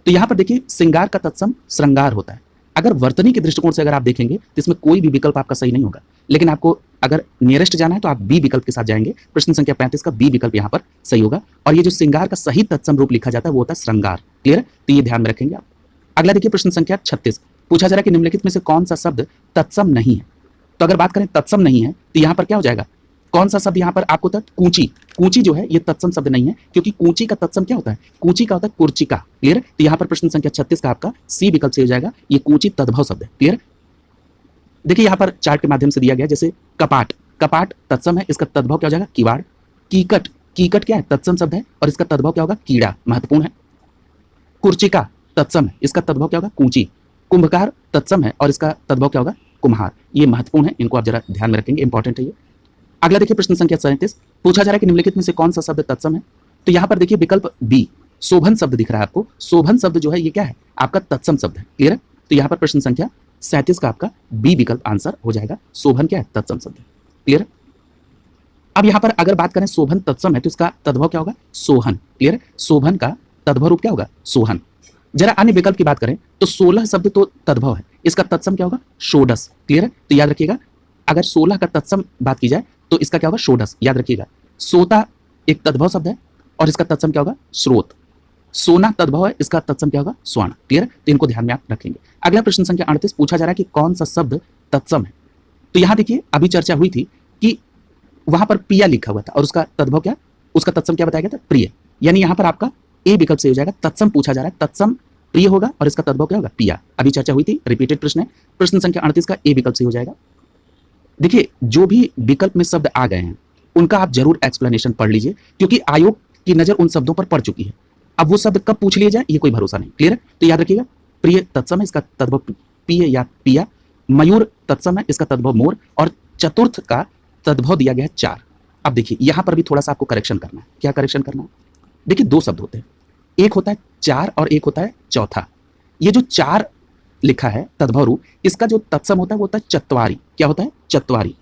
तो यहां पर देखिए सिंगार का तत्सम श्रृंगार होता है। अगर वर्तनी के दृष्टिकोण से अगर आप देखेंगे तो इसमें कोई भी विकल्प आपका सही नहीं होगा, लेकिन आपको अगर नियरेस्ट जाना है तो आप बी विकल्प के साथ जाएंगे। प्रश्न संख्या 35 का बी विकल्प यहां पर सही होगा, और ये जो सिंगार का सही तत्सम रूप लिखा जाता है वो होता है श्रृंगार। क्लियर है, तो ये ध्यान में रखेंगे आप। अगला देखिए प्रश्न संख्या 36, पूछा जा रहा है कि निम्नलिखित में से कौन सा शब्द तत्सम नहीं है। तो अगर बात करें तत्सम नहीं है तो यहां पर क्या हो जाएगा? कौन सा शब्द यहाँ पर आपको होता है? कूची। कूची जो है ये तत्सम शब्द नहीं है, क्योंकि कूची का तत्सम क्या होता है? कूची का होता है कुर्चिका। क्लियर, तो यहाँ पर प्रश्न संख्या 36 का आपका सी विकल्प से हो जाएगा, ये कूची तद्भव शब्द है। क्लियर, देखिए यहाँ पर चार्ट के माध्यम से दिया गया, जैसे कपाट, कपाट तत्सम है, इसका तद्भव क्या हो जाएगा? किवाड़। कीकट, कीकट क्या है? तत्सम शब्द है, और इसका तद्भव क्या होगा? कीड़ा, महत्वपूर्ण है। कुर्चिका तत्सम है, इसका तद्भव क्या होगा? कूची। कुंभकार तत्सम है और इसका तद्भव क्या होगा? कुम्हार। ये महत्वपूर्ण है, इनको आप जरा ध्यान में रखेंगे, इंपॉर्टेंट है ये। अगला देखिए प्रश्न संख्या 37, पूछा जा रहा है कि निम्नलिखित में से कौन सा शब्द तत्सम है। तो यहाँ पर देखिए विकल्प बी शोभन शब्द दिख रहा है आपको। शोभन शब्द जो है ये क्या है? आपका तत्सम शब्द है। क्लियर है, तो यहाँ पर प्रश्न संख्या 37 का आपका बी विकल्प आंसर हो जाएगा। शोभन क्या है? तत्सम शब्द है। क्लियर, अब यहाँ पर अगर बात करें शोभन तत्सम है तो इसका तद्भव क्या होगा? सोहन। क्लियर, शोभन का तद्भव रूप क्या होगा? सोहन। जरा अन्य विकल्प की बात करें तो 16 शब्द तो तद्भव है, इसका तत्सम क्या होगा? षोडश। क्लियर है, तो याद रखिएगा अगर 16 का तत्सम बात की जाए तो इसका क्या होगा? षोडश। याद रखिएगा सोता एक तद्भव शब्द है और इसका तत्सम क्या होगा? स्रोत। सोना तद्भव है, इसका तत्सम क्या होगा? स्वर्ण। क्लियर, तो इनको ध्यान में आप रखेंगे। अगला प्रश्न संख्या 38, पूछा जा रहा है कि कौन सा शब्द तत्सम है। तो यहां देखिए अभी चर्चा हुई थी कि वहां पर पिया लिखा हुआ था और उसका तद्भव क्या? उसका तत्सम क्या बताया गया था? प्रिय। यानी यहां पर आपका ए विकल्प से हो जाएगा। तत्सम पूछा जा रहा है, तत्सम प्रिय होगा और इसका तद्भव क्या होगा? पिया। अभी चर्चा हुई थी, रिपीटेड प्रश्न है। प्रश्न संख्या 38 का ए विकल्प से हो जाएगा। देखिए जो भी विकल्प में शब्द आ गए हैं उनका आप जरूर एक्सप्लेनेशन पढ़ लीजिए, क्योंकि आयोग की नजर उन शब्दों पर पड़ चुकी है। अब वो शब्द कब पूछ लिए जाए ये कोई भरोसा नहीं। क्लियर है, तो याद रखिएगा प्रिय तत्सम है, इसका तद्भव पिय या पिया। मयूर तत्सम है, इसका तद्भव मोर, और चतुर्थ का तद्भव दिया गया है चार। अब देखिए यहां पर भी थोड़ा सा आपको करेक्शन करना है। क्या करेक्शन करना है? देखिए दो शब्द होते हैं, एक होता है चार और एक होता है चौथा। ये जो चार लिखा है तद्भव रूप, इसका जो तत्सम होता है वो होता है चत्वारी। क्या होता है? चत्वारी।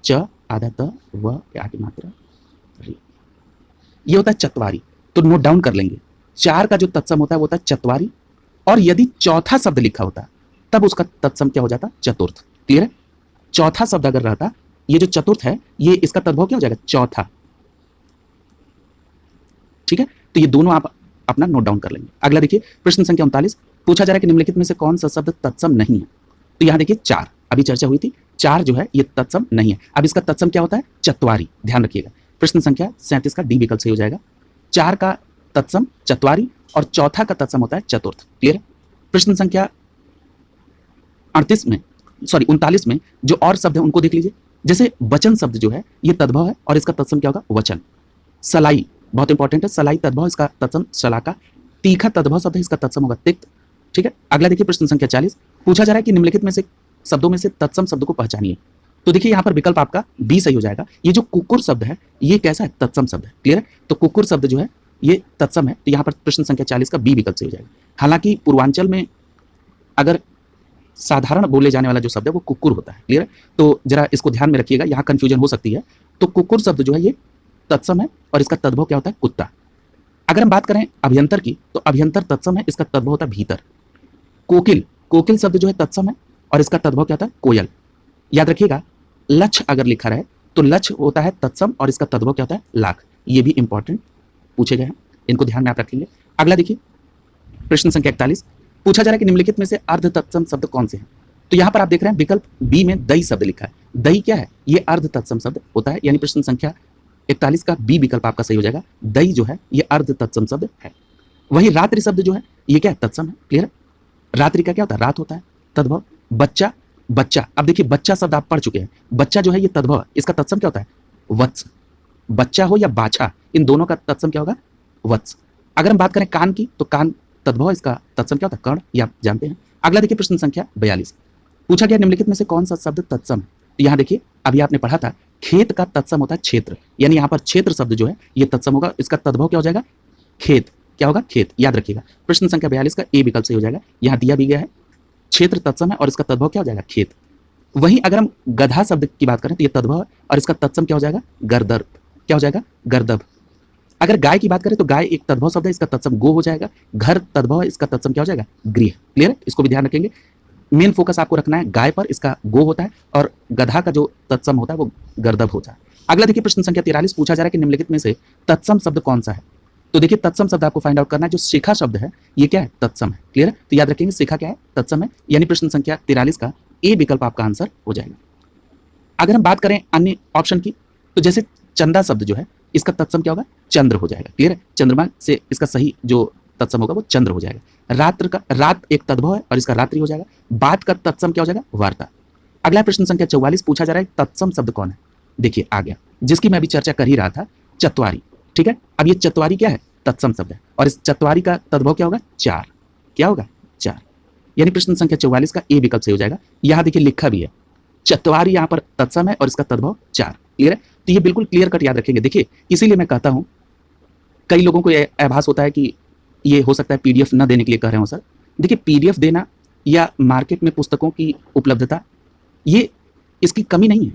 च आधा त व आगे मात्रा री, ये होता है चत्वारी। तो नोट डाउन कर लेंगे, चार का जो तत्सम होता है वो होता है चत्वारी, और यदि चौथा शब्द लिखा होता तब उसका तत्सम क्या हो जाता? चतुर्थ। क्लियर है, चौथा शब्द अगर रहता, ये जो चतुर्थ है ये इसका तद्भव क्या हो जाएगा? चौथा। ठीक है, तो ये दोनों आप अपना नोट डाउन कर लेंगे। अगला देखिए प्रश्न संख्या 39, पूछा जा रहा है कि निम्नलिखित में से कौन सा शब्द तत्सम नहीं है। तो यहां देखिए चार, अभी चर्चा हुई थी, चार जो है ये तत्सम नहीं है। अब इसका तत्सम क्या होता है? चत्वारी। ध्यान रखिएगा प्रश्न संख्या 37 का डी विकल्प सही हो जाएगा। चार का तत्सम चत्वारी और चौथा का तत्सम होता है चतुर्थ। क्लियर, प्रश्न संख्या 39 में जो और शब्द है उनको देख लीजिए। जैसे वचन शब्द जो है ये तद्भव है और इसका तत्सम क्या होगा? वचन। सलाई बहुत इंपॉर्टेंट है, सलाई तद्भव, इसका तत्सम शलाका। तीखा तद्भव शब्द है, इसका तत्सम होगा तिक्त। ठीक है, अगला देखिए प्रश्न संख्या 40, पूछा जा रहा है कि निम्नलिखित में से शब्दों में से तत्सम शब्द को पहचानिए। तो देखिए यहाँ पर विकल्प आपका बी सही हो जाएगा। ये जो कुकुर शब्द है ये कैसा है? तत्सम शब्द है। क्लियर है, तो कुकुर शब्द जो है ये तत्सम है, तो यहाँ पर प्रश्न संख्या 40 का बी विकल्प सही हो जाएगा। हालांकि पूर्वांचल में अगर साधारण बोले जाने वाला जो शब्द है वो कुकुर होता है। क्लियर है, तो जरा इसको ध्यान में रखिएगा, यहाँ कंफ्यूजन हो सकती है। तो कुकुर शब्द जो है ये तत्सम है और इसका तद्भव क्या होता है? कुत्ता। अगर हम बात करें अभियंतर की तो अभियंतर तत्सम है, इसका तद्भव होता है भीतर। कोकिल, कोकिल शब्द जो है तत्सम है और इसका तद्भव क्या होता है? कोयल। याद रखिएगा लक्ष्य अगर लिखा रहे तो लक्ष्य होता है तत्सम और इसका तद्भव क्या होता है? लाख। ये भी इंपॉर्टेंट पूछे गए हैं, इनको ध्यान में आप रखेंगे। अगला देखिए प्रश्न संख्या 41, पूछा जा रहा है कि निम्नलिखित में से अर्ध तत्सम शब्द कौन से हैं। तो यहां पर आप देख रहे हैं विकल्प बी में दई शब्द लिखा है। दई क्या है? ये अर्ध तत्सम शब्द होता है, यानी प्रश्न संख्या 41 का बी विकल्प आपका सही हो जाएगा। दई जो है ये अर्ध तत्सम शब्द है। वही रात्रि शब्द जो है ये क्या है? तत्सम है। क्लियर है, रात्रि का क्या होता है? रात होता है, तद्भव। बच्चा, बच्चा, अब देखिए बच्चा शब्द आप पढ़ चुके हैं। बच्चा जो है ये तद्भव, इसका तत्सम क्या होता है? वत्स। बच्चा हो या बाछा, इन दोनों का तत्सम क्या होगा? वत्स। अगर हम बात करें कान की, तो कान तद्भव, इसका तत्सम क्या होता है? कर्ण, ये आप जानते हैं। अगला देखिए प्रश्न संख्या 42, पूछा गया निम्नलिखित में से कौन सा शब्द तत्सम है? तो यहाँ देखिए अभी आपने पढ़ा था खेत का तत्सम होता है क्षेत्र, यानी यहाँ पर क्षेत्र शब्द जो है ये तत्सम होगा, इसका तद्भव क्या हो जाएगा? खेत। क्या होगा? खेत, याद रखिएगा। प्रश्न संख्या 42 का ए विकल्प सही हो जाएगा। यहाँ दिया भी गया है क्षेत्र तत्सम है और इसका तद्भव क्या हो जाएगा? खेत। वहीं अगर हम गधा शब्द की बात करें तो ये तद्भव है और इसका तत्सम क्या हो जाएगा? गर्दभ। क्या हो जाएगा? गर्दभ। अगर गाय की बात करें तो गाय एक तद्भव शब्द है, इसका तत्सम गो हो जाएगा। घर तद्भव है, इसका तत्सम क्या हो जाएगा? गृह। क्लियर है? इसको भी ध्यान रखेंगे। मेन फोकस आपको रखना है गाय पर, इसका गो होता है, और गधा का जो तत्सम होता है वो गर्दभ होता है। अगला देखिए प्रश्न संख्या 43, पूछा जा रहा है कि निम्नलिखित में से तत्सम शब्द कौन सा है? तो देखिए तत्सम शब्द आपको फाइंड आउट करना है। जो शिखा शब्द है ये क्या है? तत्सम है। क्लियर है? तो याद रखेंगे शिखा क्या है? तत्सम है, यानी प्रश्न संख्या 43 का ए विकल्प आपका आंसर हो जाएगा। अगर हम बात करें अन्य ऑप्शन की, तो जैसे चंदा शब्द जो है इसका तत्सम क्या होगा? चंद्र हो जाएगा। क्लियर है? चंद्रमा से इसका सही जो तत्सम होगा वो चंद्र हो जाएगा। रात्र का, रात एक तद्भव है और इसका रात्रि हो जाएगा। बात का तत्सम क्या हो जाएगा? वार्ता। अगला प्रश्न संख्या 44, पूछा जा रहा है तत्सम शब्द कौन है? देखिए आ गया, जिसकी मैं अभी चर्चा कर ही रहा था, चतवारी। ठीक है, अब ये चतवारी क्या है? तत्सम शब्द है और इस चतवारी का तद्भव क्या होगा? चार। क्या होगा? चार, यानी प्रश्न संख्या 44 का ए विकल्प सही हो जाएगा। यहां देखिए लिखा भी है चतवारी, यहां पर तत्सम है और इसका तद्भव चार। क्लियर है? तो ये बिल्कुल क्लियर कट याद रखेंगे। देखिए इसीलिए मैं कहता हूं, कई लोगों को यह आभास होता है कि ये हो सकता है पीडीएफ न देने के लिए कह रहे हो सर। देखिए पीडीएफ देना या मार्केट में पुस्तकों की उपलब्धता, ये इसकी कमी नहीं है।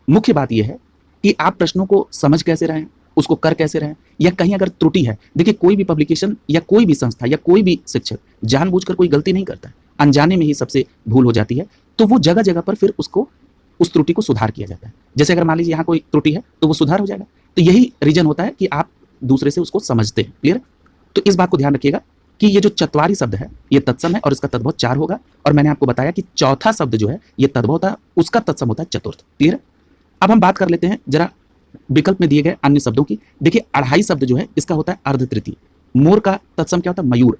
मुख्य बात यह है कि आप प्रश्नों को समझ कैसे रहे हैं, उसको कर कैसे रहे हैं, या कहीं अगर त्रुटि है। देखिए कोई भी पब्लिकेशन या कोई भी संस्था या कोई भी शिक्षक जानबूझकर कोई गलती नहीं करता है, अनजाने में ही सबसे भूल हो जाती है। तो वो जगह जगह पर फिर उसको, उस त्रुटि को सुधार किया जाता है। जैसे अगर मान लीजिए यहाँ कोई त्रुटि है तो वो सुधार हो जाएगा। तो यही रीजन होता है कि आप दूसरे से उसको समझते हैं। क्लियर? तो इस बात को ध्यान रखिएगा कि ये जो चतवारी शब्द है ये तत्सम है और इसका तद्भव चार होगा। और मैंने आपको बताया कि चौथा शब्द जो है ये तद्भव होता है, उसका तत्सम होता है चतुर्थ। क्लियर? अब हम बात कर लेते हैं जरा विकल्प में दिए गए अन्य शब्दों की। देखिए अढ़ाई शब्द जो है इसका होता है अर्ध तृतीय। मोर का तत्सम क्या होता है? मयूर।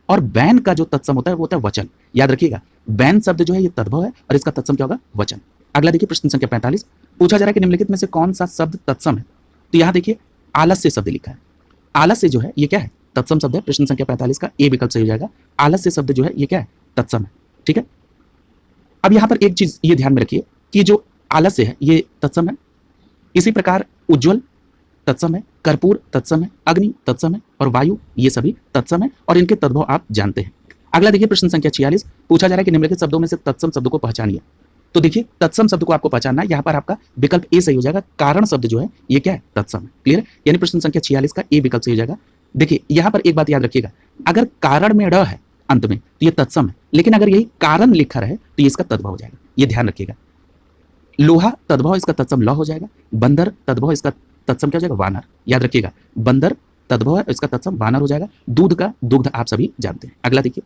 और बैन का जो तत्सम होता है वो होता है वचन। याद रखिएगा बैन शब्द जो है ये तद्भव है और इसका तत्सम क्या होगा? वचन। अगला देखिए प्रश्न संख्या 45, पूछा जा रहा है कि निम्नलिखित में से कौन सा शब्द तत्सम है? तो यहाँ देखिए आलस्य शब्द लिखा है। आलस्य जो है ये क्या है? तत्सम शब्द है। प्रश्न संख्या 45 का ए विकल्प सही हो जाएगा। आलस्य शब्द जो है ये क्या है? तत्सम है। ठीक है, अब यहाँ पर एक चीज ये ध्यान में रखिए कि जो आलस्य है ये तत्सम है। इसी प्रकार उज्ज्वल तत्सम है, कर्पूर तत्सम है, अग्नि तत्सम है और वायु ये सभी तत्सम है और इनके तद्भव आप जानते हैं। अगला देखिए प्रश्न संख्या 46, पूछा जा रहा है कि निम्नलिखित शब्दों में से तत्सम शब्द को पहचानिए। तो देखिए तत्सम शब्द को आपको पहचानना है, यहाँ पर आपका विकल्प ए सही हो जाएगा। कारण शब्द जो है ये क्या है? तत्सम है। क्लियर? यानी प्रश्न संख्या 46 का ए विकल्प सही हो जाएगा। देखिए यहाँ पर एक बात याद रखिएगा, अगर कारण में ड़ है अंत में तो ये तत्सम है, लेकिन अगर यही कारण लिखा रहे तो ये इसका तद्भव हो जाएगा। ये ध्यान रखिएगा। लोहा तद्भव इसका तत्सम ल हो जाएगा। बंदर तद्भव इसका तत्सम क्या हो जाएगा? वानर। याद रखिएगा बंदर तद्भव है, इसका तत्सम वानर हो जाएगा। दूध का दुग्ध आप सभी जानते हैं। अगला देखिए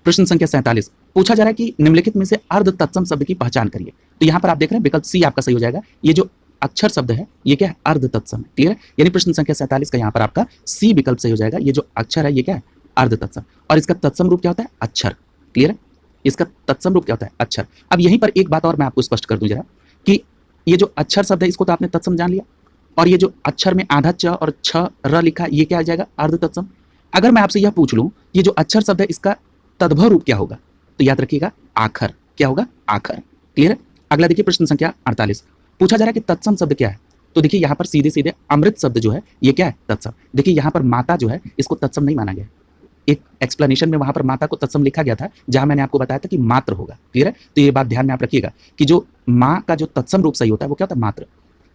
प्रश्न संख्या 47, पूछा जा रहा है कि निम्नलिखित में से अर्ध तत्सम शब्द की पहचान करिए। तो यहाँ पर आप देख रहे हैं विकल्प सी आपका सही हो जाएगा। ये जो अक्षर शब्द है ये क्या है? अर्ध तत्सम है। क्लियर है? यानी प्रश्न संख्या 47 का यहाँ पर आपका सी विकल्प सही हो जाएगा। ये जो अक्षर है ये क्या है? अर्ध तत्सम, और इसका तत्सम रूप क्या होता है? अक्षर। क्लियर है? इसका तत्सम रूप क्या होता है? अक्षर। अब यहीं पर एक बात और मैं आपको स्पष्ट कर दूं जरा कि ये जो अक्षर शब्द है इसको तो आपने तत्सम जान लिया, और ये जो अक्षर में आधा च और छ र लिखा ये क्या आ जाएगा? अर्ध तत्सम। अगर मैं आपसे यह पूछ लूं ये जो अक्षर शब्द है इसका तद्भव रूप क्या होगा, तो याद रखिएगा आखर। क्या होगा? आखर। क्लियर है? अगला देखिए प्रश्न संख्या 48, पूछा जा रहा है कि तत्सम शब्द क्या है। तो देखिए यहाँ पर सीधे सीधे अमृत शब्द जो है ये क्या है? तत्सम। देखिए यहाँ पर माता जो है इसको तत्सम नहीं माना गया। एक एक्सप्लेनेशन में वहां पर माता को तत्सम लिखा गया था, जहां मैंने आपको बताया था कि मात्र होगा। क्लियर है? तो ये बात ध्यान में आप रखिएगा कि जो माँ का जो तत्सम रूप सही होता है वो क्या होता है? मात्र।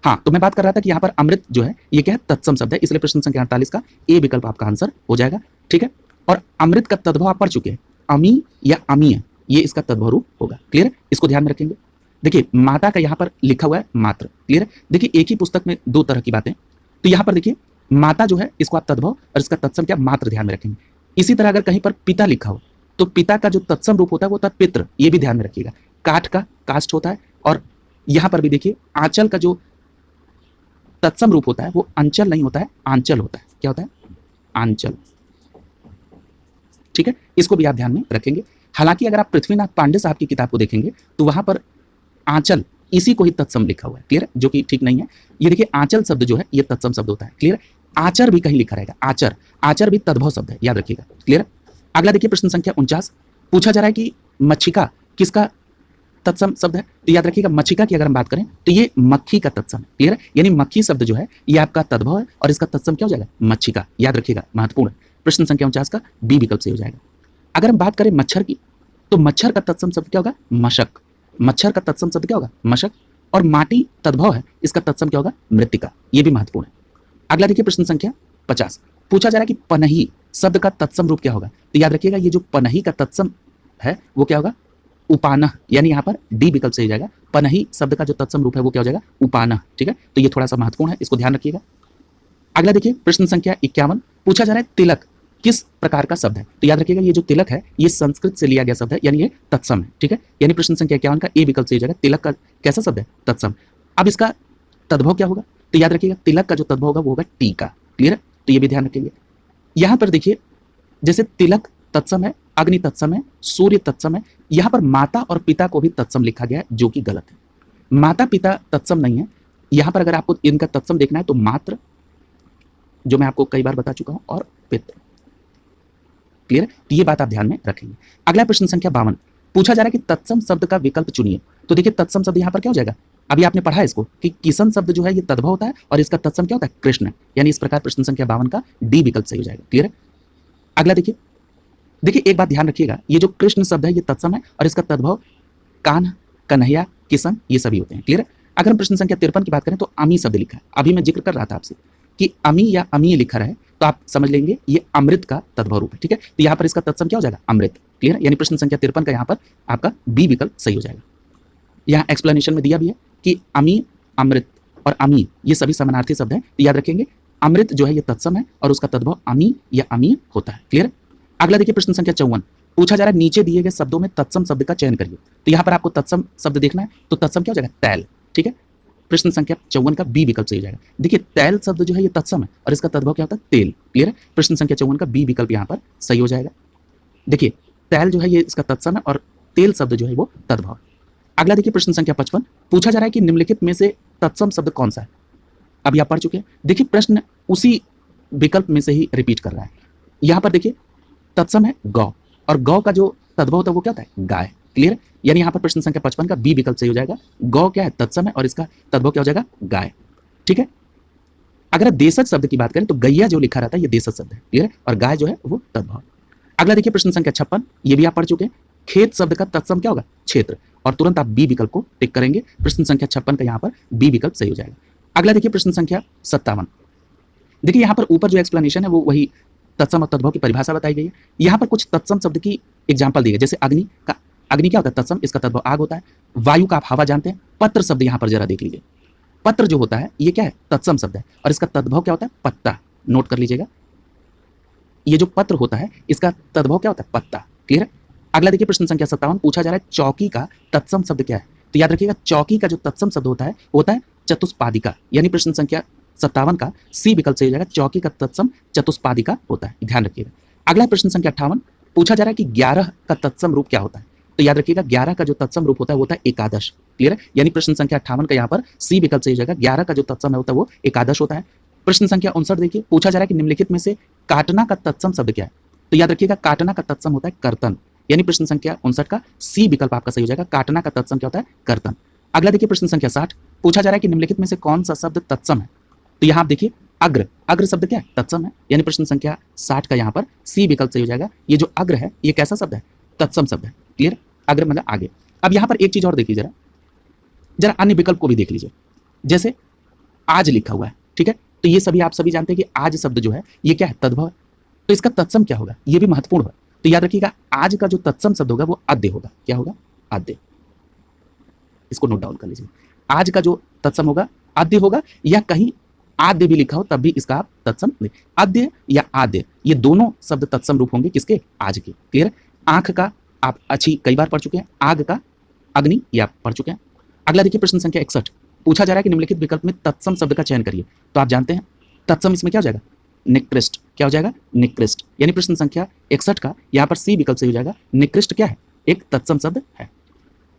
हाँ, तो मैं बात कर रहा था कि यहाँ पर अमृत जो है ये क्या है? तत्सम शब्द है, इसलिए प्रश्न संख्या 48 का ए विकल्प आपका आंसर हो जाएगा। ठीक है, और अमृत का तद्भव आप पढ़ चुके हैं, अमी या अमीय, ये इसका तद्भव रूप होगा। क्लियर है? इसको ध्यान में रखेंगे। देखिए माता का यहाँ पर लिखा हुआ है मात्र। क्लियर है? देखिए एक ही पुस्तक में दो तरह की बातें, तो यहाँ पर देखिए माता जो है इसको आप तद्भव और इसका तत्सम क्या मात्र ध्यान में रखेंगे। इसी तरह अगर कहीं पर पिता लिखा हो तो पिता का जो तत्सम रूप होता है वो होता है पितृ, ये भी ध्यान में रखिएगा। काठ का काष्ठ होता है, और यहाँ पर भी देखिए आंचल का जो तत्सम रूप होता है वो अंचल नहीं होता है, आंचल होता है। क्या होता है? आंचल। ठीक है, इसको भी आप ध्यान में रखेंगे। हालांकि अगर आप पृथ्वीनाथ पांडे साहब की किताब को देखेंगे तो वहां पर आंचल इसी को ही तत्सम लिखा हुआ है, क्लियर, जो कि ठीक नहीं है। ये देखिए आंचल शब्द जो है ये तत्सम शब्द होता है, क्लियर। आचर भी कहीं लिखा रहेगा, आचर, आचर भी तद्भव शब्द है, याद रखिएगा, क्लियर। अगला देखिए प्रश्न संख्या 49, पूछा जा रहा है कि मच्छिका किसका तत्सम शब्द है। तो याद रखिएगा मच्छिका की अगर हम बात करें तो ये मक्खी का तत्सम है, क्लियर है। यानी मक्खी शब्द जो है ये आपका तद्भव है और इसका तत्सम क्या हो जाएगा, मच्छिका, याद रखिएगा, महत्वपूर्ण है। प्रश्न संख्या 49 का बी विकल्प से हो जाएगा। अगर हम बात करें मच्छर की तो मच्छर का तत्सम शब्द क्या होगा, मशक, मच्छर का तत्सम शब्द क्या होगा, मशक। और माटी तद्भव है, इसका तत्सम क्या होगा, मृत्तिका, ये भी महत्वपूर्ण है। अगला देखिए प्रश्न संख्या 50, पूछा जा रहा है कि पनही शब्द का तत्सम रूप क्या होगा। तो याद रखिएगा ये जो पनही का तत्सम है वो क्या होगा, उपानह, यानी यहाँ पर डी विकल्प से हो जाएगा। पनही शब्द का जो तत्सम रूप है वो क्या हो जाएगा, उपानह, ठीक है। तो ये थोड़ा सा महत्वपूर्ण है, इसको ध्यान रखिएगा। अगला देखिए प्रश्न संख्या 51, पूछा जा रहा है तिलक किस प्रकार का शब्द है। तो याद रखिएगा ये जो तिलक है ये संस्कृत से लिया गया शब्द है, यानी ये तत्सम है, ठीक है। यानी प्रश्न संख्या 51 का ए विकल्प से हो जाएगा। तिलक का कैसा शब्द है, तत्सम। अब इसका तद्भव क्या होगा, तो याद रखिएगा तिलक का जो तद्भव होगा वो होगा टीका, क्लियर है। तो ये भी ध्यान रखिएगा। यहाँ पर देखिए जैसे तिलक तत्सम है, अग्नि तत्सम है, सूर्य तत्सम है, यहाँ पर माता और पिता को भी तत्सम लिखा गया है जो कि गलत है। माता पिता तत्सम नहीं है। यहाँ पर अगर आपको इनका तत्सम देखना है तो मात्र, जो मैं आपको कई बार बता चुका हूं, और पितृ, क्लियर है। तो ये बात आप ध्यान में रखेंगे। अगला प्रश्न संख्या 52, पूछा जा रहा है कि तत्सम शब्द का विकल्प चुनिए। तो देखिए तत्सम शब्द यहाँ पर क्या हो जाएगा, अभी आपने पढ़ा है इसको कि किशन शब्द जो है ये तद्भव होता है और इसका तत्सम क्या होता है, कृष्ण, यानी इस प्रकार प्रश्न संख्या 52 का डी विकल्प सही हो जाएगा, क्लियर है। अगला देखिए एक बात ध्यान रखिएगा, ये जो कृष्ण शब्द है ये तत्सम है और इसका तद्भव कान्हा, कन्हैया, किशन ये सभी होते हैं, क्लियर है। अगर हम प्रश्न संख्या 53 की बात करें तो अमी शब्द लिखा है। अभी मैं जिक्र कर रहा था आपसे कि अमी या अमी लिखा रहे तो आप समझ लेंगे ये अमृत का तद्भव रूप है, ठीक है। तो यहाँ पर इसका तत्सम क्या हो जाएगा, अमृत, क्लियर है। यानी प्रश्न संख्या 53 का यहाँ पर आपका बी विकल्प सही हो जाएगा। यहाँ एक्सप्लेनेशन में दिया भी है कि अमी, अमृत और अमी ये सभी समानार्थी शब्द हैं। तो याद रखेंगे अमृत जो है ये तत्सम है और उसका तद्भव अमी या अमी होता है, क्लियर है। अगला देखिए प्रश्न संख्या 54, पूछा जा रहा है नीचे दिए गए शब्दों में तत्सम शब्द का चयन करिए। तो यहाँ पर आपको तत्सम शब्द देखना है तो तत्सम क्या हो जाएगा, तैल, ठीक है। प्रश्न संख्या 54 का बी विकल्प सही हो जाएगा। देखिए तैल शब्द जो है ये तत्सम है और इसका तद्भव क्या होता है, तेल, क्लियर है। प्रश्न संख्या 54 का बी विकल्प यहाँ पर सही हो जाएगा। देखिए तैल जो है ये इसका तत्सम है और तेल शब्द जो है वो तद्भव। अगला देखिए प्रश्न संख्या 55, पूछा जा रहा है कि निम्नलिखित में से तत्सम शब्द कौन सा है। अभी आप पढ़ चुके हैं। देखिए प्रश्न उसी विकल्प में से ही रिपीट कर रहा है। यहाँ पर देखिए तत्सम है गौ और गौ का जो तद्भव होता है वो क्या होता है, गाय, क्लियर। यानी यहाँ पर प्रश्न संख्या 55 का बी विकल्प सही हो जाएगा। गौ क्या है, तत्सम है और इसका तद्भव क्या हो जाएगा, गाय, ठीक है। अगर देशज शब्द की बात करें तो गैया जो लिखा रहता है ये देशज शब्द है, क्लियर है, और गाय जो है वो तद्भव। अगला देखिए प्रश्न संख्या 56, ये भी आप पढ़ चुके हैं। खेत शब्द का तत्सम क्या होगा, क्षेत्र, और तुरंत आप बी विकल्प को टिक करेंगे। प्रश्न संख्या 56 का यहाँ पर बी विकल्प सही हो जाएगा। अगला देखिए प्रश्न संख्या 57, देखिए यहाँ पर ऊपर जो एक्सप्लेनेशन है वो वही तत्सम और तद्भव की परिभाषा बताई गई है। यहाँ पर कुछ तत्सम शब्द की एग्जाम्पल दी गई, जैसे अग्नि का, अग्नि क्या होता है, तत्सम, इसका तद्भव आग होता है। वायु का आप हवा जानते हैं। पत्र शब्द यहाँ पर जरा देख लीजिए, पत्र जो होता है ये क्या है, तत्सम शब्द है और इसका तद्भव क्या होता है, पत्ता, नोट कर लीजिएगा। ये जो पत्र होता है इसका तद्भव क्या होता है, पत्ता, क्लियर है। अगला देखिए प्रश्न संख्या 57, पूछा जा रहा है चौकी का तत्सम शब्द क्या है। तो याद रखिएगा चौकी का जो तत्सम शब्द होता है चतुष्पादिका, यानी प्रश्न संख्या 57 का सी विकल्प से हो जाएगा। चौकी का तत्सम चतुष्पादिका होता है, ध्यान रखिएगा। अगला प्रश्न संख्या 58, पूछा जा रहा है कि 11 का तत्सम रूप क्या होता है। तो याद रखिएगा 11 का जो तत्सम रूप होता है वो होता है एकादश, क्लियर है। यानी प्रश्न संख्या 58 का यहाँ पर सी विकल्प से हो जाएगा। 11 का जो तत्सम होता है वो एकादश होता है। प्रश्न संख्या 59 देखिए, पूछा जा रहा है कि निम्नलिखित में से काटना का तत्सम शब्द क्या है। तो याद रखिएगा काटना का तत्सम होता है कर्तन, यानी प्रश्न संख्या 59 का सी विकल्प आपका सही हो जाएगा। काटना का तत्सम क्या होता है, कर्तन। अगला देखिए प्रश्न संख्या 60, पूछा जा रहा है कि निम्नलिखित में से कौन सा शब्द तत्सम है। तो यहाँ आप देखिए अग्र, अग्र शब्द क्या है, तत्सम है, यानी प्रश्न संख्या 60 का यहाँ पर सी विकल्प सही हो जाएगा। ये जो अग्र है ये कैसा शब्द है, तत्सम शब्द है, क्लियर। अग्र मतलब आगे। अब यहाँ पर एक चीज और देखिए, जरा अन्य विकल्प को भी देख लीजिए। जैसे आज लिखा हुआ है, ठीक है, तो ये सभी आप सभी जानते हैं कि आज शब्द जो है ये क्या है, तद्भव है। तो इसका तत्सम क्या होगा, ये भी महत्वपूर्ण है। तो याद रखिएगा आज का जो तत्सम शब्द होगा वो आद्य होगा। क्या होगा, आद्य। इसको नोट डाउन कर लीजिए। आज का जो तत्सम होगा आद्य होगा, या कहीं आद्य भी लिखा हो तब भी इसका आप तत्सम, आद्य या आद्य ये दोनों शब्द तत्सम रूप होंगे किसके, आज के, क्लियर। आंख का आप अच्छी कई बार पढ़ चुके हैं। आग का अग्नि ये आप पढ़ चुके हैं। अगला देखिए प्रश्न संख्या 61, पूछा जा रहा है कि निम्नलिखित विकल्प में तत्सम शब्द का चयन करिए। तो आप जानते हैं तत्सम इसमें क्या हो जाएगा, निकृष्ट। क्या हो जाएगा, निकृष्ट। यानी प्रश्न संख्या 61 का यहाँ पर सी विकल्प सही हो जाएगा। निकृष्ट क्या है, एक तत्सम शब्द है।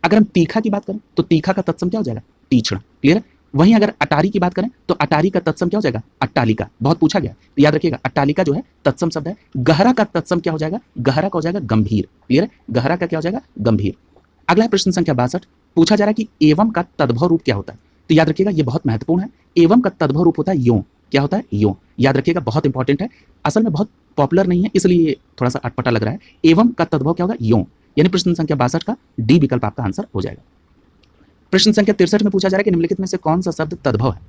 अगर हम तीखा की बात करें तो तीखा का तत्सम क्या हो जाएगा? तीक्ष्ण। क्लियर है? वहीं अगर अटारी की बात करें तो अटारी का तत्सम क्या हो जाएगा? अट्टालिका। बहुत पूछा गया, तो याद रखिएगा अट्टालिका जो है तत्सम शब्द है। गहरा का तत्सम क्या हो जाएगा? गहरा का हो जाएगा गंभीर। क्लियर है? गहरा का क्या हो जाएगा? गंभीर। अगला है प्रश्न संख्या 62। पूछा जा रहा है कि एवं का तद्भव रूप क्या होता है? तो याद रखिएगा ये बहुत महत्वपूर्ण है। एवं का तद्भव रूप होता है यों। क्या होता है? यों। याद रखिएगा बहुत इंपॉर्टेंट है, असल में बहुत पॉपुलर नहीं है इसलिए थोड़ा सा अटपटा लग रहा है। एवं का तद्भव क्या होगा? यों। यानी प्रश्न संख्या 62 का डी विकल्प आपका आंसर हो जाएगा। प्रश्न संख्या 63 में पूछा जा रहा है कि निम्नलिखित में से कौन सा शब्द तद्भव है?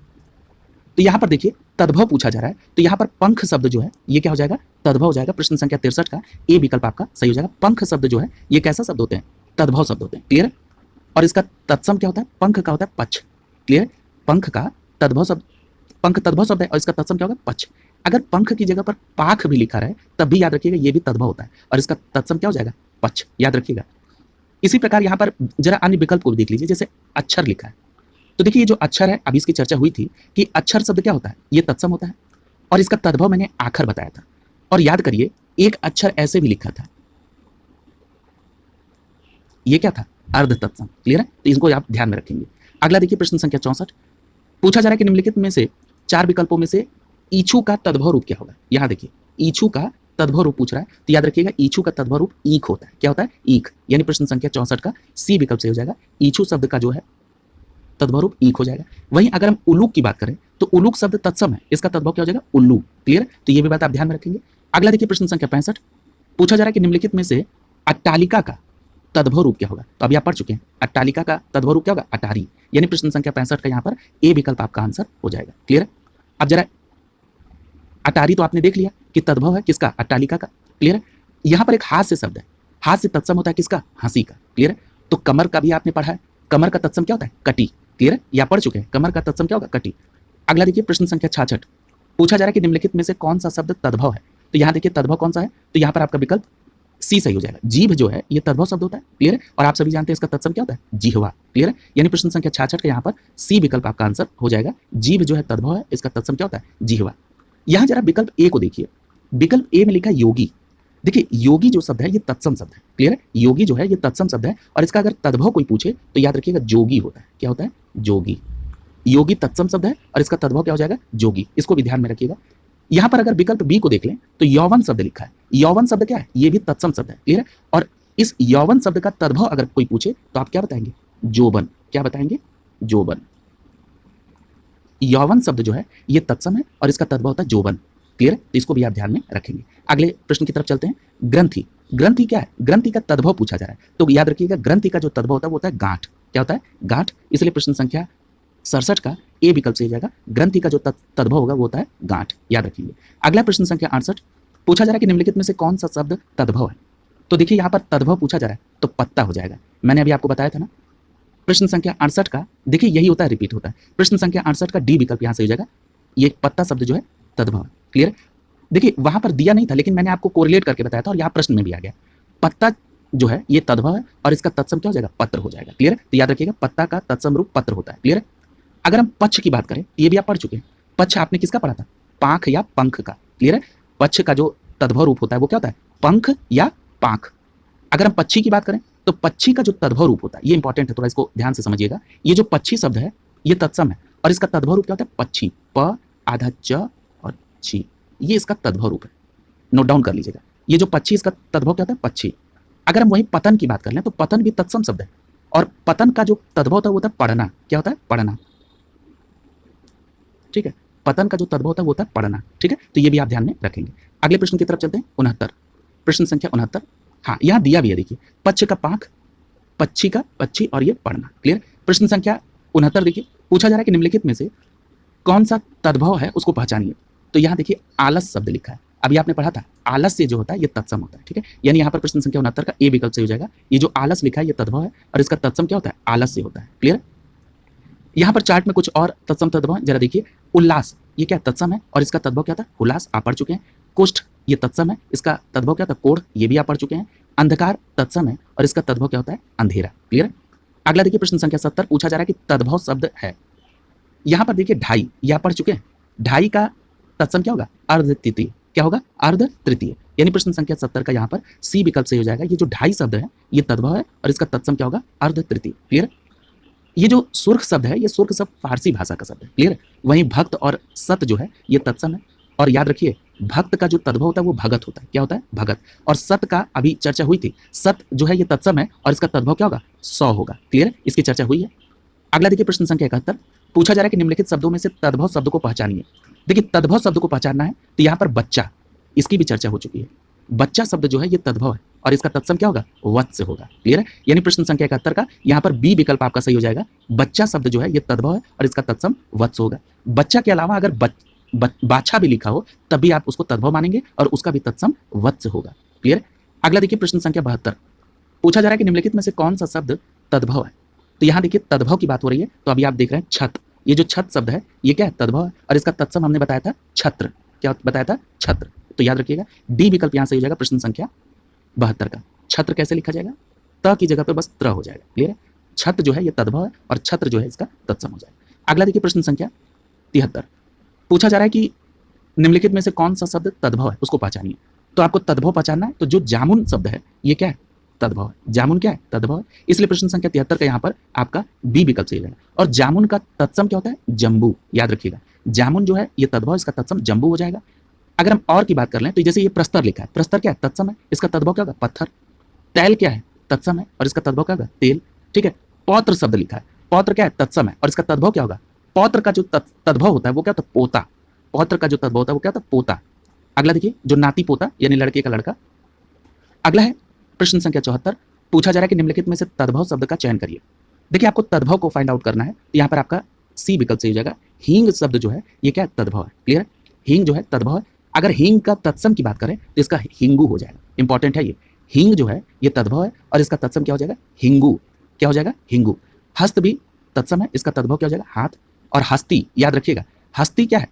तो यहां पर देखिए तद्भव पूछा जा रहा है, तो यहां पर पंख शब्द जो है ये क्या हो जाएगा? तद्भव हो जाएगा। प्रश्न संख्या 63 का ए विकल्प आपका सही हो जाएगा। पंख शब्द जो है ये कैसा शब्द होते हैं? तद्भव शब्द होते हैं। क्लियर है? और इसका तत्सम क्या होता है? पंख का होता है पक्ष। क्लियर? पंख का तद्भव शब्द, पंख तद्भव शब्द है और इसका तत्सम क्या होगा? पक्ष। अगर पंख की जगह पर पाख भी लिखा रहे तब भी याद रखिएगा ये भी तद्भव होता है और इसका तत्सम क्या हो जाएगा? पक्ष। याद रखिएगा। इसी प्रकार यहाँ पर जरा अन्य विकल्प को भी देख लीजिए, जैसे अक्षर लिखा है, तो देखिए ये जो अक्षर है अभी इसकी चर्चा हुई थी कि अक्षर शब्द क्या होता है? ये तत्सम होता है और इसका तद्भव मैंने आखर बताया था। और याद करिए एक अक्षर ऐसे भी लिखा था, ये क्या था? अर्ध तत्सम। क्लियर है? तो इसको आप ध्यान में रखेंगे। अगला देखिए प्रश्न संख्या 64। पूछा जा रहा है कि निम्नलिखित में से 4 विकल्पों में से ईछू का तद्भव रूप क्या होगा? यहां देखिए ईछू का तद्भव रूप पूछ रहा है, तो याद रखिएगा ईछू का तद्भव रूप ईख होता है। क्या होता है? ईख। यानी प्रश्न संख्या 64 का सी विकल्प से हो जाएगा। ईछू शब्द का जो है तद्भव रूप ईख हो जाएगा। वहीं अगर हम उलूक की बात करें तो उलूक शब्द तत्सम है, इसका तद्भव क्या हो जाएगा? उल्लू। क्लियर? तो ये भी बात आप ध्यान में रखेंगे। अगला देखिए प्रश्न संख्या 65। पूछा जा रहा है कि निम्नलिखित में से अट्टालिका का तद्भव रूप क्या होगा? तो अभी आप पढ़ चुके हैं अट्टालिका का तद्भव रूप क्या होगा? अटारी। यानी प्रश्न संख्या 65 का यहाँ पर ए विकल्प आपका आंसर हो जाएगा। क्लियर है? अब जरा अटारी तो आपने देख लिया कि तद्भव है किसका? अट्टालिका का। क्लियर है? यहाँ पर एक हास्य शब्द है, हास्य तत्सम होता है किसका? हंसी का। क्लियर है? तो कमर का भी आपने पढ़ा है, कमर का तत्सम क्या होता है? कटी। क्लियर है? या पढ़ चुके हैं कमर का तत्सम क्या होगा? कटी। अगला देखिए प्रश्न संख्या 66। पूछा जा रहा है कि निम्नलिखित में से कौन सा शब्द तद्भव है? तो यहाँ देखिए तद्भव कौन सा है? तो यहाँ पर आपका विकल्प सी सही हो जाएगा। जीभ जो है ये तद्भव शब्द होता है। क्लियर है? और आप सभी जानते हैं इसका तत्सम क्या होता है? जिह्वा। क्लियर है? यानी प्रश्न संख्या 66 का यहाँ पर सी विकल्प आपका आंसर हो जाएगा। जीभ जो है तद्भव है, इसका तत्सम क्या होता है? जिह्वा। यहाँ जरा विकल्प ए को देखिए, विकल्प ए में लिखा है योगी। देखिए योगी जो शब्द है ये तत्सम शब्द है। क्लियर है? योगी जो है ये तत्सम शब्द है और इसका अगर तद्भव कोई पूछे तो याद रखिएगा जोगी होता है। क्या होता है? जोगी। योगी तत्सम शब्द है और इसका तद्भव क्या हो जाएगा? जोगी। इसको भी ध्यान में रखिएगा। यहाँ पर अगर विकल्प बी को देख लें तो यौवन शब्द लिखा है। यौवन शब्द क्या है? ये भी तत्सम शब्द है। क्लियर है? और इस यौवन शब्द का तद्भव अगर कोई पूछे तो आप क्या बताएंगे? जोबन। क्या बताएंगे? जोबन। यौवन शब्द जो है ये तत्सम है और इसका तद्भव होता है जोबन। क्लियर है? तो इसको भी आप ध्यान में रखेंगे। अगले प्रश्न की तरफ चलते हैं। ग्रंथि। ग्रंथि क्या है? ग्रंथि का तद्भव पूछा जा रहा है, तो याद रखिएगा ग्रंथि का जो तद्भव होता है वो होता है गांठ। क्या होता है? गांठ। इसलिए प्रश्न संख्या 67 का ए विकल्प से हो जाएगा। ग्रंथि का जो तद्भव होगा वो होता है गांठ। याद रखेंगे। अगला प्रश्न संख्या 68। पूछा जा रहा है कि निम्नलिखित में से कौन सा शब्द तद्भव है? तो देखिए यहाँ पर तद्भव पूछा जा रहा है तो पत्ता हो जाएगा। मैंने अभी आपको बताया था ना। प्रश्न संख्या 68 का देखिए यही होता है, रिपीट होता है। प्रश्न संख्या 68 का डी विकल्प यहाँ से हो जाएगा। ये पत्ता शब्द जो है तद्भव है। क्लियर? देखिए वहां पर दिया नहीं था लेकिन मैंने आपको कोरिलेट करके बताया था और यहाँ प्रश्न में भी आ गया। पत्ता जो है ये तद्भव है और इसका तत्सम क्या हो जाएगा? पत्र हो जाएगा। क्लियर है? तो याद रखिएगा पत्ता का तत्सम रूप पत्र होता है। क्लियर है? अगर हम पक्ष की बात करें ये भी आप पढ़ चुके हैं। पक्ष आपने किसका पढ़ा था? पांख या पंख का। क्लियर है? पक्ष का जो तद्भव रूप होता है वो क्या होता है? पंख या पांख। अगर हम पक्षी की बात करें तो पक्षी का जो तद्भव रूप होता है ये इंपॉर्टेंट है, थोड़ा इसको ध्यान से समझिएगा। ये जो पक्षी शब्द है ये तत्सम है और इसका तद्भव रूप क्या होता है? पक्षी। प आधा च और छी, ये इसका तद्भव रूप है। नोट डाउन कर लीजिएगा। ये जो पक्षी इसका तद्भव क्या होता है? पक्षी। अगर हम वही पतन की बात कर लें तो पतन भी तत्सम शब्द है और पतन का जो तद्भव होता है वो होता है पढ़ना। क्या होता है? पढ़ना। ठीक है? पतन का जो तद्भव होता है वो होता है पढ़ना। ठीक है? तो ये भी आप ध्यान में रखेंगे। अगले प्रश्न की तरफ चलते हैं। 69 प्रश्न संख्या 69। हाँ यहाँ दिया भी है, देखिए पक्ष का पांख, पक्षी का पक्षी और ये पढ़ना। क्लियर? प्रश्न संख्या 69 देखिए पूछा जा रहा है कि निम्नलिखित में से कौन सा तद्भव है उसको पहचानिए। तो यहाँ देखिए आलस शब्द लिखा है। अभी आपने पढ़ा था आलस्य जो होता है ये तत्सम होता है। ठीक है? यानी यहाँ पर प्रश्न संख्या 69 का ए विकल्प से हो जाएगा। ये जो आलस लिखा है ये तद्भव है और इसका तत्सम क्या होता है? आलस्य होता है। क्लियर? यहाँ पर चार्ट में कुछ और तत्सम तद्भव जरा देखिए। उल्लास ये क्या तत्सम है और इसका तद्भव क्या था? उल्लास। आप पढ़ चुके हैं। कुष्ठ ये तत्सम है, इसका तद्भव क्या था? कोढ़। ये भी आप पढ़ चुके हैं। अंधकार तत्सम है और इसका तद्भव क्या होता है? अंधेरा। क्लियर? अगला देखिए प्रश्न संख्या 70 पूछा जा रहा है कि तद्भव शब्द है। यहाँ पर देखिए ढाई, ये आप पढ़ चुके हैं। ढाई का तत्सम क्या होगा? अर्ध तृतीय। क्या होगा? अर्ध तृतीय। यानी प्रश्न संख्या 70 का यहाँ पर सी विकल्प सही हो जाएगा। ये जो ढाई शब्द है ये तद्भव है और इसका तत्सम क्या होगा, अर्ध तृतीय। क्लियर। ये जो सुर्ख शब्द है ये सुर्ख शब्द फारसी भाषा का शब्द है। क्लियर। वहीं भक्त और सत जो है ये तत्सम है। और याद रखिए भक्त का जो तद्भव होता है वो भगत होता है। क्या होता है, भगत। और सत का अभी चर्चा हुई थी, सत जो है ये तत्सम है और इसका तद्भव क्या होगा, सौ होगा। क्लियर, इसकी चर्चा हुई है। अगला देखिए प्रश्न संख्या 71, पूछा जा रहा है कि निम्नलिखित शब्दों में से तद्भव शब्द को पहचानिए। देखिए तद्भव शब्द को पहचानना है तो यहाँ पर बच्चा, इसकी भी चर्चा हो चुकी है। बच्चा शब्द जो है ये तद्भव है और इसका तत्सम क्या होगा, वत्स होगा। क्लियर है। यानी प्रश्न संख्या 71 का यहाँ पर बी विकल्प आपका सही हो जाएगा। बच्चा शब्द जो है ये तद्भव है और इसका तत्सम वत्स होगा। बच्चा के अलावा अगर बाछा भी लिखा हो तब भी आप उसको तद्भव मानेंगे और उसका भी तत्सम वत्स होगा। क्लियर। अगला देखिए प्रश्न संख्या 72, पूछा जा रहा है कि निम्नलिखित में से कौन सा शब्द तद्भव है। तो यहाँ देखिए तद्भव की बात हो रही है तो अभी आप देख रहे हैं छत, ये जो छत शब्द है ये क्या है, तद्भव है और इसका तत्सम हमने बताया था छत्र। क्या बताया था, छत्र। तो याद रखिएगा डी विकल्प यहाँ से हो जाएगा प्रश्न संख्या 72 का। छत्र कैसे लिखा जाएगा, त की जगह पे बस त्र हो जाएगा। क्लियर है। छत जो है ये तद्भव है और छत्र जो है इसका तत्सम हो जाएगा। अगला देखिए प्रश्न संख्या 73, पूछा जा रहा है कि निम्नलिखित में से कौन सा शब्द तद्भव है उसको पहचानिए। तो आपको तद्भव पहचानना है तो जो जामुन शब्द है ये क्या है, तद्भव है। जामुन क्या है, तद्भव है। इसलिए प्रश्न संख्या 73 का यहाँ पर आपका बी विकल्प सही रहेगा। और जामुन का तत्सम क्या होता है, जम्बू। याद रखिएगा जामुन जो है ये तद्भव, इसका तत्सम जम्बू हो जाएगा। अगर हम और की बात कर लें तो जैसे ये प्रस्तर लिखा है, प्रस्तर क्या है, तत्सम है, इसका तद्भव क्या होगा, पत्थर। तैल क्या है, तत्सम है और इसका तद्भव क्या होगा, तेल। ठीक है। पौत्र शब्द लिखा है, पौत्र क्या है, तत्सम है और इसका तद्भव क्या होगा, पौत्र का जो तद्भव होता है वो क्या होता है, पोता। पौत्र का जो तद्भव होता है वो क्या होता है, पोता। अगला देखिए जो नाती पोता यानी लड़के का लड़का। अगला है प्रश्न संख्या 74, पूछा जा रहा है कि निम्नलिखित में से तद्भव शब्द का चयन करिए। देखिए आपको तद्भव को फाइंड आउट करना है तो यहाँ पर आपका सी विकल्प सही हो जाएगा। हींग शब्द जो है ये क्या है, तद्भव है। क्लियर है। हींग जो है तद्भव है। अगर हींग का तत्सम की बात करें तो इसका हिंगू हो जाएगा। इंपॉर्टेंट है ये, हींग जो है ये तद्भव है और इसका तत्सम क्या हो जाएगा, हिंगू। क्या हो जाएगा, हिंगू। हस्त भी तत्सम है, इसका तद्भव क्या हो जाएगा, हाथ। और हस्ती, याद रखिएगा हस्ती क्या है,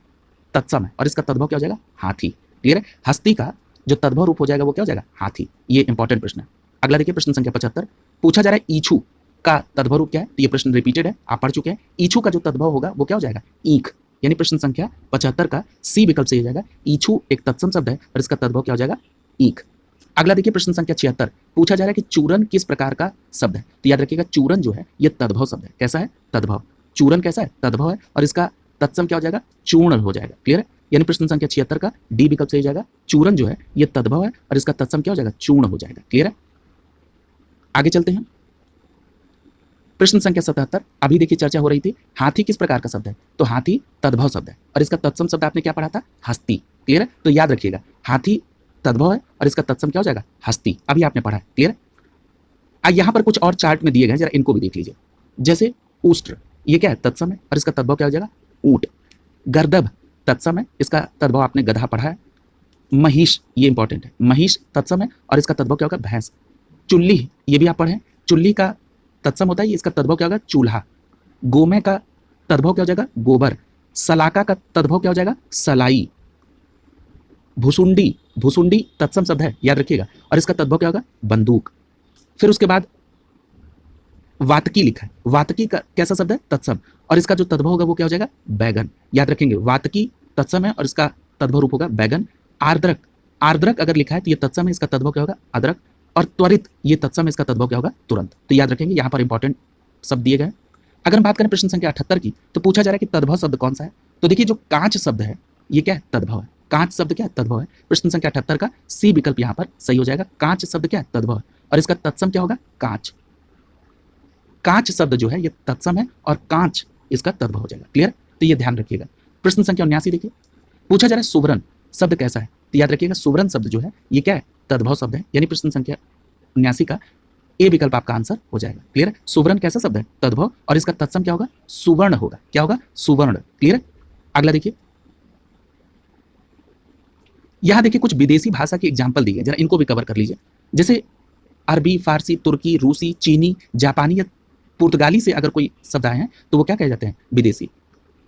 तत्सम है और इसका तद्भव क्या हो जाएगा, हाथी। क्लियर है। हस्ती का जो तद्भव रूप हो जाएगा वो क्या हो जाएगा, हाथी। ये इंपॉर्टेंट प्रश्न है। अगला देखिए प्रश्न संख्या 75, पूछा जा रहा है ईछू का तद्भव रूप क्या है। तो ये प्रश्न रिपीटेड है, आप पढ़ चुके हैं। ईछू का जो तद्भव होगा वो क्या हो जाएगा, ईख। यानी प्रश्न संख्या 75 का सी विकल्प सही हो जाएगा। ईछू एक तत्सम शब्द है और इसका तद्भव क्या हो जाएगा, ईख। अगला देखिए प्रश्न संख्या 76, पूछा जा रहा है कि चूरन किस प्रकार का शब्द है। तो याद रखिएगा चूरन जो है ये तद्भव शब्द है। कैसा है, तद्भव। चूरन कैसा है, तद्भव है और इसका तत्सम क्या हो जाएगा, चूर्ण हो जाएगा। क्लियर है। यानी प्रश्न संख्या 76 का डी विकल्प सही हो जाएगा। चूरन जो है ये तद्भव है और इसका तत्सम क्या हो जाएगा, चूर्ण हो जाएगा। क्लियर है। आगे चलते हैं प्रश्न संख्या 77, अभी देखिए चर्चा हो रही थी हाथी किस प्रकार का शब्द है। तो हाथी तद्भव शब्द है और इसका तत्सम शब्द आपने क्या पढ़ा था, हस्ती। क्लियर है। तो याद रखिएगा हाथी तद्भव है और इसका तत्सम क्या हो जाएगा, हस्ती। अभी आपने पढ़ा है। क्लियर है। यहाँ पर कुछ और चार्ट में दिए गए, जरा इनको भी देख लीजिए। जैसे उष्ट्र, ये क्या है, तत्सम है और इसका तद्भव क्या हो जाएगा, ऊंट। गर्दभ तत्सम है, इसका तद्भव आपने गधा पढ़ा है। महिष, ये इंपॉर्टेंट है, महिष तत्सम है और इसका तद्भव क्या होगा, भैंस। चुल्ली, ये भी आप पढ़े। चुल्ली का तत्सम होता है, इसका तद्भव क्या होगा, चूल्हा। गोमे का तद्भव क्या हो जाएगा, गोबर। सलाका का तद्भव क्या हो जाएगा, सलाई। भुसुंडी, भुसुंडी तत्सम शब्द है, याद रखिएगा और इसका तद्भव क्या होगा, बंदूक। फिर उसके बाद वातकी लिखा है, वातकी का कैसा शब्द है, तत्सम और इसका जो तद्भव होगा वो क्या हो जाएगा, बैगन। याद रखेंगे वातकी तत्सम है और इसका तद्भव रूप होगा बैगन। आर्द्रक, आर्द्रक अगर लिखा है तो ये तत्सम है, इसका तद्भव क्या होगा, अदरक। और त्वरित, ये तत्सम है, इसका तद्भव क्या होगा, तुरंत। तो याद रखेंगे यहाँ पर इंपॉर्टेंट शब्द दिए गए। अगर हम बात करें प्रश्न संख्या 78 की तो पूछा जा रहा है कि तद्भव शब्द कौन सा है। तो देखिए जो कांच शब्द है ये क्या है, तद्भव है। कांच शब्द क्या है, तद्भव है। प्रश्न संख्या 78 का सी विकल्प यहाँ पर सही हो जाएगा। कांच शब्द क्या है, तद्भव है और इसका तत्सम क्या होगा, कांच। कांच शब्द जो है ये तत्सम है और कांच इसका तद्भव हो जाएगा। क्लियर। तो ये ध्यान रखिएगा। प्रश्न संख्या 79 देखिए, पूछा जा रहा है सुवर्ण शब्द कैसा है। तो याद रखिएगा सुवर्ण शब्द जो है ये क्या है, तद्भव शब्द है। यानी प्रश्न संख्या 79 का ए विकल्प आपका आंसर हो जाएगा। क्लियर। सुवर्ण कैसा शब्द है, तद्भव और इसका तत्सम क्या होगा, सुवर्ण होगा। क्या होगा, सुवर्ण। क्लियर। अगला देखिए, यहां देखिए कुछ विदेशी भाषा की एग्जाम्पल दी है, जरा इनको भी कवर कर लीजिए। जैसे अरबी, फारसी, तुर्की, रूसी, चीनी, जापानी या पुर्तगाली से अगर कोई शब्द आए हैं तो वो क्या कहे जाते हैं, विदेशी।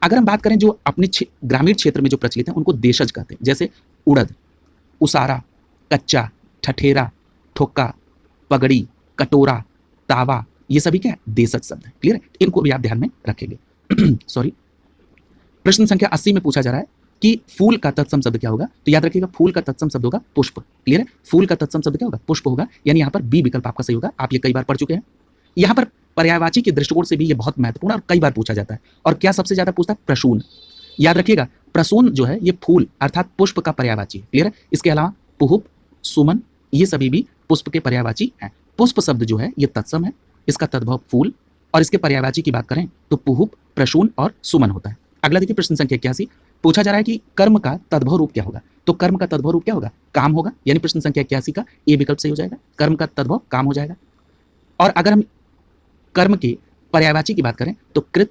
अगर हम बात करें जो अपने ग्रामीण क्षेत्र में जो प्रचलित हैं उनको देशज कहते हैं। जैसे उड़द, उसारा, कच्चा, ठठेरा, ठोक्का, पगड़ी, कटोरा, तावा, ये सभी क्या है, देशज शब्द है। क्लियर है। इनको भी आप ध्यान में रखेंगे। सॉरी। प्रश्न संख्या 80 में पूछा जा रहा है कि फूल का तत्सम शब्द क्या होगा, तो याद रखिएगा फूल का तत्सम शब्द होगा पुष्प। क्लियर है, फूल का तत्सम शब्द क्या होगा, पुष्प होगा, यानी यहाँ पर बी विकल्प आपका सही होगा। आप ये कई बार पढ़ चुके हैं। यहाँ पर पर्यायवाची के दृष्टिकोण से भी ये बहुत महत्वपूर्ण और कई बार पूछा जाता है। और क्या सबसे ज्यादा पूछता है, प्रसून। याद रखिएगा प्रसून जो है ये फूल अर्थात पुष्प का पर्यायवाची है। क्लियर है, इसके अलावा पुहुप, सुमन ये सभी भी पुष्प के पर्यायवाची हैं। पुष्प शब्द जो है ये तत्सम है, इसका तद्भव फूल, और इसके पर्यायवाची की बात करें तो पुहुप, प्रसून और सुमन होता है। अगला देखिए प्रश्न संख्या 81, पूछा जा रहा है कि कर्म का तद्भव रूप क्या होगा, तो कर्म का तद्भव रूप क्या होगा, काम होगा, यानी प्रश्न संख्या 81 का ए विकल्प सही हो जाएगा। कर्म का तद्भव काम हो जाएगा। और अगर हम कर्म के पर्यायवाची की बात करें तो कृत,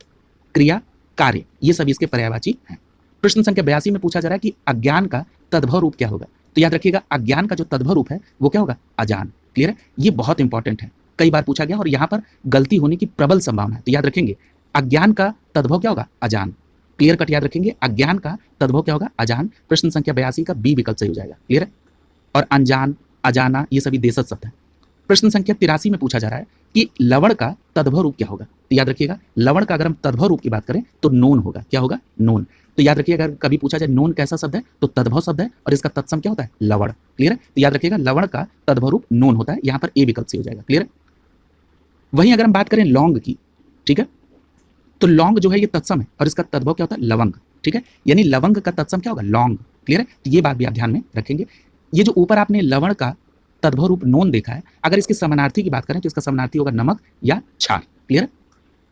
क्रिया, कार्य ये सभी इसके पर्यायवाची हैं। प्रश्न संख्या 82 में पूछा जा रहा है कि अज्ञान का तद्भव रूप क्या होगा, तो याद रखिएगा अज्ञान का जो तद्भव रूप है वो क्या होगा, अजान। क्लियर है, ये बहुत इंपॉर्टेंट है, कई बार पूछा गया और यहाँ पर गलती होने की प्रबल संभावना है। तो याद रखेंगे अज्ञान का तद्भव क्या होगा, अजान। क्लियर कट याद रखेंगे, अज्ञान का तद्भव क्या होगा, अजान। प्रश्न संख्या 82 का बी विकल्प सही हो जाएगा। क्लियर है, और अनजान, अजाना ये सभी देशज शब्द है। प्रश्न संख्या 83 में पूछा जा रहा है कि लवण का तद्भव रूप क्या होगा, तो याद रखिएगा लवण का अगर हम तद्भव रूप की बात करें तो नोन होगा। क्या होगा, नोन। तो याद रखिएगा अगर कभी पूछा जाए नोन कैसा शब्द है, तो तद्भव शब्द है और इसका तत्सम क्या होता है, लवण। क्लियर है, तो याद रखिएगा लवण का तद्भव रूप नोन होता है, यहाँ पर ए विकल्प सही हो जाएगा। क्लियर है, वहीं अगर हम बात करें लौंग की, ठीक है, तो लौंग जो है ये तत्सम है और इसका तद्भव क्या होता है, लवंग। ठीक है, यानी लवंग का तत्सम क्या होगा, लौंग। क्लियर है, तो ये बात भी आप ध्यान में रखेंगे। ये जो ऊपर आपने लवण का तद्भव रूप नोन देखा है, अगर इसके समानार्थी की बात करें तो इसका समानार्थी होगा नमक या क्षार। क्लियर है,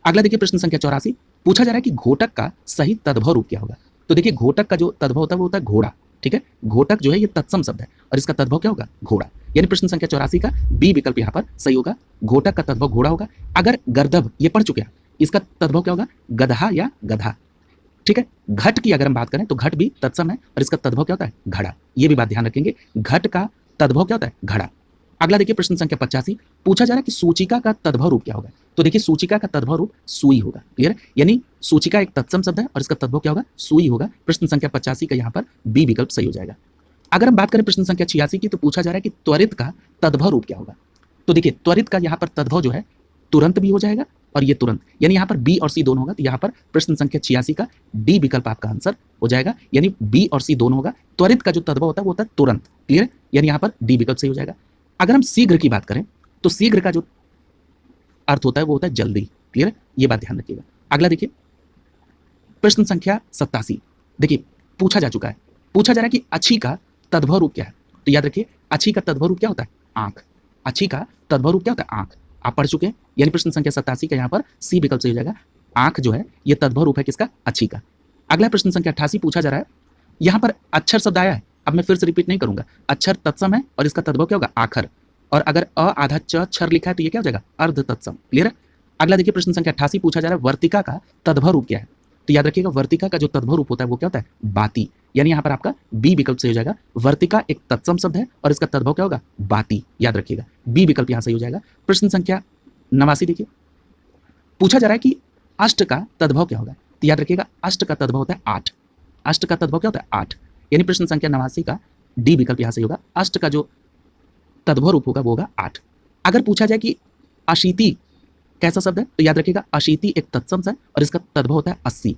अगला देखिए प्रश्न संख्या 84, पूछा जा रहा है कि घोटक का सही तद्भव रूप क्या होगा, तो देखिए घोटक का जो तद्भव होता है वो होता है घोड़ा। ठीक है, घोटक जो है ये तत्सम शब्द है और इसका तद्भव क्या होगा, घोड़ा, यानी प्रश्न संख्या 84 का बी विकल्प यहाँ पर सही होगा। घोटक का तद्भव घोड़ा होगा। अगर गर्दभ ये पढ़ चुके हैं, इसका तद्भव क्या होगा, गधा या गधा। ठीक है, घट की अगर हम बात करें तो घट भी तत्सम है और इसका तद्भव क्या होता है, घड़ा। ये भी बात ध्यान रखेंगे, घट का तद्भव क्या होता है, घड़ा। अगला देखिए प्रश्न संख्या 85, पूछा जा रहा है कि सूचिका का तद्भव रूप क्या होगा, तो देखिए सूचिका का तद्भव रूप सुई होगा। क्लियर है, यानी सूचिका एक तत्सम शब्द है और इसका तद्भव क्या होगा, सुई होगा। प्रश्न संख्या 85 का यहाँ पर बी विकल्प सही हो जाएगा। अगर हम बात करें प्रश्न संख्या 86 की, तो पूछा जा रहा है कि त्वरित का तद्भव रूप क्या होगा, तो देखिए त्वरित का यहाँ पर तद्भव जो है तुरंत भी हो जाएगा और ये तुरंत, यानी यहाँ पर बी और सी दोनों होगा। तो यहाँ पर प्रश्न संख्या 86 का डी विकल्प आपका आंसर हो जाएगा, यानी बी और सी दोनों होगा। त्वरित का जो तद्भव होता है वो होता है तुरंत। क्लियर है, यानी यहाँ पर डी विकल्प सही हो जाएगा। अगर हम शीघ्र की बात करें तो शीघ्र का जो अर्थ होता है वो होता है जल्दी। क्लियर है, ये बात ध्यान रखिएगा। अगला देखिए प्रश्न संख्या 87, देखिए पूछा जा चुका है, पूछा जा रहा है कि अच्छी का तद्भव रूप क्या है, तो याद रखिए अच्छी का तद्भव रूप क्या होता है, आंख। अच्छी का तद्भव रूप क्या होता है, आंख, आप पढ़ चुके हैं, यानी प्रश्न संख्या 87 का यहाँ पर सी विकल्प सही हो जाएगा। आंख जो है ये तद्भव रूप है किसका, अच्छी का। अगला प्रश्न संख्या 88 पूछा जा रहा है, यहाँ पर अक्षर शब्द आया है, अब मैं फिर से रिपीट नहीं करूंगा, अक्षर तत्सम है और इसका तद्भव क्या होगा, आखर, और अगर अ आधा च छर लिखा है तो ये क्या हो जाएगा, अर्ध तत्सम। क्लियर है, अगला देखिए प्रश्न संख्या 88 पूछा जा रहा है वर्तिका का तद्भव रूप क्या है, तो याद रखिएगा वर्तिका का जो तद्भव रूप होता है वो क्या होता है, बाती, यानी यहाँ पर आपका बी विकल्प सही हो जाएगा। वर्तिका एक तत्सम शब्द है और इसका तद्भव क्या होगा, बाती, याद रखिएगा बी विकल्प यहाँ सही हो जाएगा। प्रश्न संख्या 89 देखिए, पूछा जा रहा है कि अष्ट का तद्भव क्या होगा, तो याद रखिएगा अष्ट का तद्भव होता है 8। अष्ट का तद्भव क्या होता है, 8, यानी प्रश्न संख्या 89 का डी विकल्प यहाँ सही होगा। अष्ट का जो तद्भव रूप होगा वो होगा 8। अगर पूछा जाए कि अशीति कैसा शब्द है, तो याद रखिएगा अशीति एक तत्सम है और इसका तद्भव होता है 80।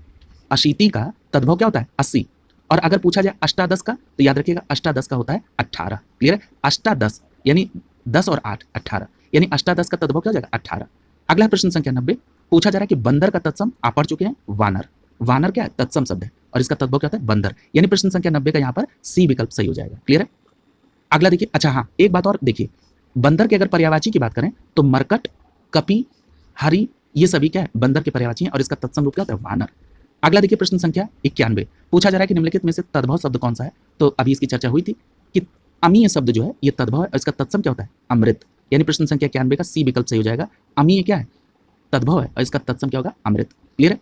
अशीति का तद्भव क्या होता है, 80। और अगर पूछा जाए अष्टादश का, तो याद रखिएगा अष्टादश का होता है 18। क्लियर है, अष्टादश यानी 10 और 8 18, यानी अष्टादश का तद्भव क्या हो जाएगा, 18। अगला प्रश्न संख्या 90, पूछा जा रहा है कि बंदर का तत्सम आप पढ़ चुके हैं, वानर। वानर क्या है, तत्सम शब्द है और इसका तद्भव क्या होता है, बंदर, यानी प्रश्न संख्या 90 का यहाँ पर सी विकल्प सही हो जाएगा। क्लियर है, अगला देखिए, अच्छा हाँ एक बात और देखिए, बंदर के अगर पर्यायवाची की बात करें तो मरकट, कपि, हरि ये सभी क्या है, बंदर के पर्यायवाची हैं और इसका तत्सम रूप क्या होता है, वानर। अगला देखिए प्रश्न संख्या 91, पूछा जा रहा है कि निम्नलिखित में से तद्भव शब्द कौन सा है, तो अभी इसकी चर्चा हुई थी कि अमीय शब्द जो है ये तद्भव है और इसका तत्सम क्या होता है, अमृत, यानी प्रश्न संख्या 91 का सी विकल्प सही हो जाएगा। अमीय क्या है, तद्भव है और इसका तत्सम क्या होगा, अमृत। क्लियर है,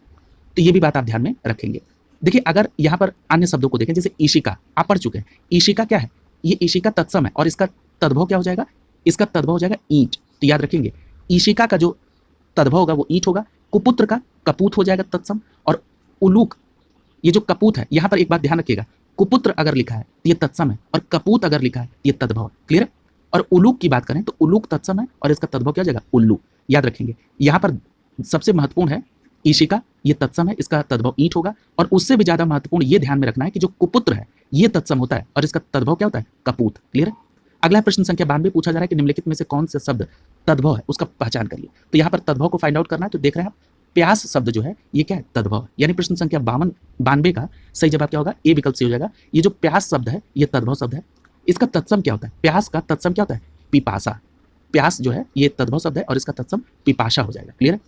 तो ये भी बात आप ध्यान में रखेंगे। देखिए अगर यहाँ पर अन्य शब्दों को देखें, जैसे ईशिका आप पढ़ चुके हैं, ईशिका क्या है, ये ईशिका तत्सम है और इसका तद्भव क्या हो जाएगा, इसका तद्भव हो जाएगा ईंट। तो याद रखेंगे ईशिका का जो तद्भव होगा वो ईंट होगा। कुपुत्र का कपूत हो जाएगा तत्सम, और उलूक ये जो कपूत है, यहाँ पर एक बात ध्यान रखिएगा, कुपुत्र अगर लिखा है तो ये तत्सम है और कपूत अगर लिखा है तो ये तद्भव। क्लियर है, और उलूक की बात करें तो उलूक तत्सम है और इसका तद्भव क्या हो जाएगा, उल्लू। याद रखेंगे यहाँ पर सबसे महत्वपूर्ण है ईशिका ये तत्सम है, इसका तद्भव ईंट होगा। और उससे भी ज्यादा महत्वपूर्ण ये ध्यान में रखना है कि जो कुपुत्र है ये तत्सम होता है और इसका तद्भव क्या होता है, कपूत। क्लियर है। अगला प्रश्न संख्या 92 पूछा जा रहा है कि निम्नलिखित में से कौन सा शब्द तद्भव है, उसका पहचान करिए। तो यहाँ पर तद्भव को फाइंड आउट करना है। तो देख रहे हैं आप, प्यास शब्द जो है ये क्या है, तद्भव है। यानी प्रश्न संख्या 92 का सही जवाब क्या होगा, ए विकल्प से हो जाएगा। ये जो प्यास शब्द है ये तद्भव शब्द है। इसका तत्सम क्या होता है, प्यास का तत्सम क्या होता है, पिपासा। प्यास जो है ये तद्भव शब्द है और इसका तत्सम पिपाशा हो जाएगा। क्लियर है।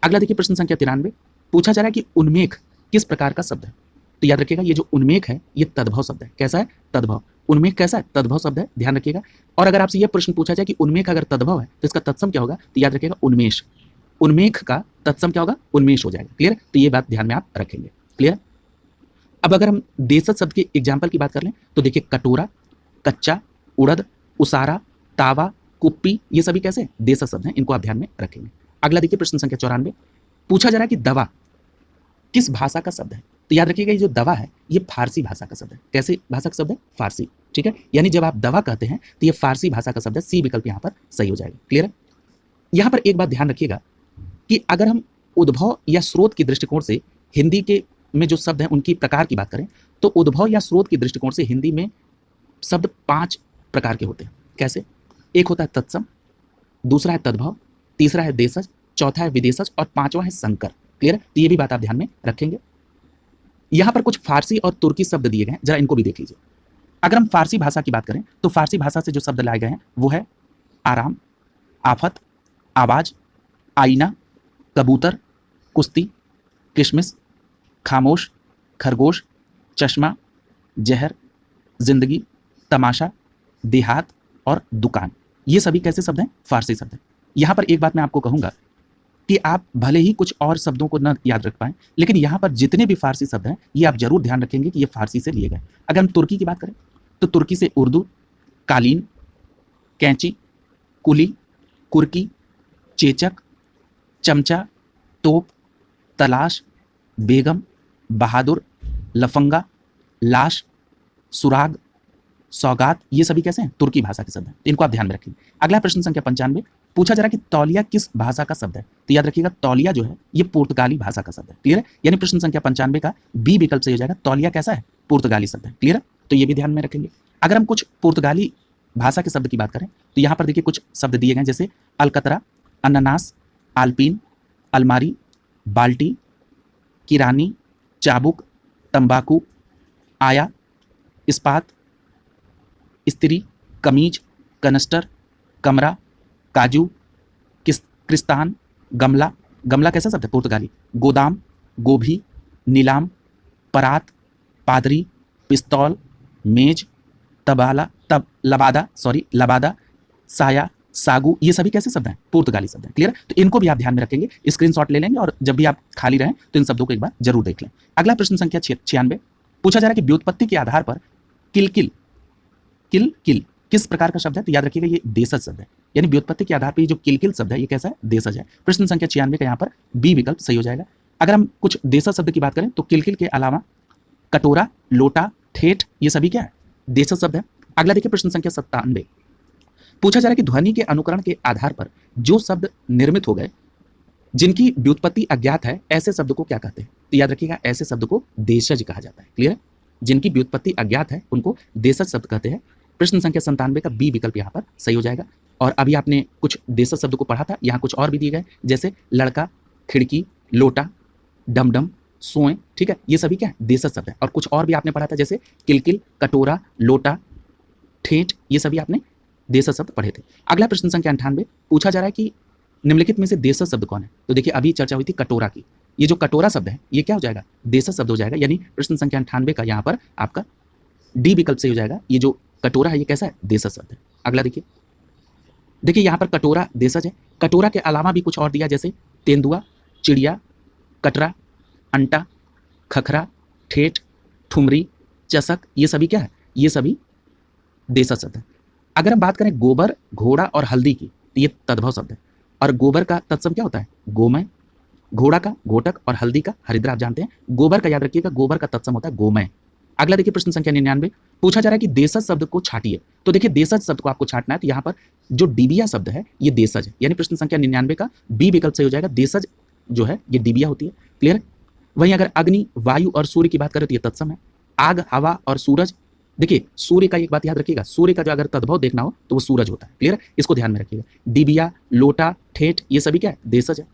अगला देखिए प्रश्न संख्या 93 पूछा जा रहा है कि उन्मेख किस प्रकार का शब्द है। तो याद रखिएगा ये जो उन्मेख है ये तद्भव शब्द है। कैसा है, तद्भव। उन्मेख कैसा है, तद्भव शब्द है, ध्यान रखिएगा। और अगर आपसे यह प्रश्न पूछा जाए कि उन्मेख अगर तद्भव है तो इसका तत्सम क्या होगा, तो याद रखिएगा उन्मेष। उन्मेख का तत्सम क्या होगा, उन्मेष हो जाएगा। क्लियर। तो ये बात ध्यान में आप रखेंगे। क्लियर। अब अगर हम देशज शब्द के एग्जाम्पल की बात कर लें तो देखिए कटोरा, कच्चा, उड़द, उसारा, तावा, कुप्पी, ये सभी कैसे देशज शब्द हैं, इनको आप ध्यान में रखेंगे। अगला देखिए प्रश्न संख्या 94 पूछा जा रहा है कि दवा किस भाषा का शब्द है। तो याद रखिएगा ये जो दवा है ये फारसी भाषा का शब्द है। कैसे भाषा का शब्द है, फारसी। ठीक है। यानी जब आप दवा कहते हैं तो ये फारसी भाषा का शब्द है। सी विकल्प यहाँ पर सही हो जाएगा। क्लियर है। यहाँ पर एक बात ध्यान रखिएगा कि अगर हम उद्भव या स्रोत के दृष्टिकोण से हिंदी के में जो शब्द हैं उनकी प्रकार की बात करें तो उद्भव या स्रोत के दृष्टिकोण से हिंदी में शब्द 5 प्रकार के होते हैं। कैसे, एक होता है तत्सम, दूसरा है तद्भव, तीसरा है देशज, चौथा है विदेशज और पांचवा है संकर। क्लियर है। तो ये भी बात आप ध्यान में रखेंगे। यहां पर कुछ फारसी और तुर्की शब्द दिए गए हैं, जरा इनको भी देख लीजिए। अगर हम फारसी भाषा की बात करें तो फारसी भाषा से जो शब्द लाए गए हैं वो है आराम, आफत, आवाज, आईना, कबूतर, कुश्ती, किशमिश, खामोश, खरगोश, चश्मा, जहर, जिंदगी, तमाशा, देहात और दुकान। ये सभी कैसे शब्द हैं, फारसी शब्द हैं। यहां पर एक बात मैं आपको कहूंगा कि आप भले ही कुछ और शब्दों को न याद रख पाएं लेकिन यहां पर जितने भी फारसी शब्द हैं ये आप जरूर ध्यान रखेंगे कि ये फारसी से लिए गए। अगर हम तुर्की की बात करें तो तुर्की से उर्दू, कालीन, कैंची, कुली, कुर्की, चेचक, चमचा, तोप, तलाश, बेगम, बहादुर, लफंगा, लाश, सुराग, सौगात, ये सभी कैसे हैं, तुर्की भाषा के शब्द हैं। तो इनको आप ध्यान में रखेंगे। अगला प्रश्न संख्या 95 पूछा जा रहा है कि तौलिया किस भाषा का शब्द है। तो याद रखिएगा तौलिया जो है ये पुर्तगाली भाषा का शब्द है। क्लियर है। यानी प्रश्न संख्या 95 का बी विकल्प से हो जाएगा। तौलिया कैसा है, पुर्तगाली शब्द है। क्लियर है। तो ये भी ध्यान में रखेंगे। अगर हम कुछ पुर्तगाली भाषा के शब्द की बात करें तो यहाँ पर देखिए कुछ शब्द दिए गए जैसे अलकतरा, अनानास, आल्पीन, अलमारी, बाल्टी, किरानी, चाबुक, तंबाकू, आया, इस्पात, स्त्री, कमीज, कनस्टर, कमरा, काजू, क्रिस्तान, गमला। गमला कैसा शब्द है, पुर्तगाली। गोदाम, गोभी, नीलाम, परात, पादरी, पिस्तौल, मेज, लबादा, साया, सागू, ये सभी कैसे शब्द हैं, पुर्तगाली शब्द हैं। क्लियर। तो इनको भी आप ध्यान में रखेंगे, स्क्रीनशॉट ले लेंगे और जब भी आप खाली रहें तो इन शब्दों को एक बार जरूर देख लें। अगला प्रश्न संख्या 96 पूछा जा रहा है कि व्युत्पत्ति के आधार पर किलकिल किस प्रकार का शब्द है। तो याद रखिएगा ये देशज शब्द है। यानी व्युत्पत्ति के आधार पर ये जो किलकिल शब्द है ये कैसा है, देशज है। प्रश्न संख्या 96 का यहाँ पर बी विकल्प सही हो जाएगा। अगर हम कुछ देशज शब्द की बात करें तो किलकिल के अलावा कटोरा, लोटा, ठेठ, ये सभी क्या है, देशज शब्द है। अगला देखिए प्रश्न संख्या 97 पूछा जा रहा है कि ध्वनि के अनुकरण के आधार पर जो शब्द निर्मित हो गए जिनकी व्युत्पत्ति अज्ञात है ऐसे शब्द को क्या कहते हैं। तो याद रखिएगा ऐसे शब्द को देशज कहा जाता है। क्लियर है। जिनकी व्युत्पत्ति अज्ञात है उनको देशज शब्द कहते हैं। प्रश्न संख्या 97 का बी विकल्प यहाँ पर सही हो जाएगा। और अभी आपने कुछ देशज शब्द को पढ़ा था, यहाँ कुछ और भी दिए गए जैसे लड़का, खिड़की, लोटा, डमडम, सोए। ठीक है। ये सभी क्या है, देशज शब्द है। और कुछ और भी आपने पढ़ा था जैसे किलकिल, कटोरा, लोटा, ठेठ, ये सभी आपने देशज शब्द पढ़े थे। अगला प्रश्न संख्या 98 पूछा जा रहा है कि निम्नलिखित में से देशज शब्द कौन है। तो देखिए अभी चर्चा हुई थी कटोरा की, ये जो कटोरा शब्द है ये क्या हो जाएगा, देशज शब्द हो जाएगा। यानी प्रश्न संख्या 98 का यहाँ पर आपका डी विकल्प सही हो जाएगा। ये जो कटोरा है ये कैसा है, देशज शब्द है। अगला देखिए यहाँ पर कटोरा देशज है। कटोरा के अलावा भी कुछ और दिया जैसे तेंदुआ, चिड़िया, कटरा, अंटा, खखरा, ठेठ, ठुमरी, चषक, ये सभी क्या है, ये सभी देशज शब्द है। अगर हम बात करें गोबर, घोड़ा और हल्दी की तो ये तद्भव शब्द है। और गोबर का तत्सम क्या होता है, गोमय, घोड़ा का घोटक और हल्दी का हरिद्रा। आप जानते हैं गोबर का याद रखिएगा, गोबर का तत्सम होता है गोमय। अगला देखिए प्रश्न संख्या 99 पूछा जा रहा है कि देशज शब्द को छाटिए। तो देखिए देशज शब्द को आपको छाटना है। तो यहाँ पर जो डिबिया शब्द है ये देशज है। यानी प्रश्न संख्या 99 का बी विकल्प से हो जाएगा। देशज जो है ये डिबिया होती है। क्लियर है? वहीं अगर अग्नि, वायु और सूर्य की बात करें तो ये तत्सम है। आग, हवा और सूरज, देखिए सूर्य का एक बात याद रखिएगा, सूर्य का जो अगर तद्भव देखना हो तो वो सूरज होता है। क्लियर है? इसको ध्यान में रखिएगा। डिबिया, लोटा, ठेठ ये सभी क्या है? देशज है।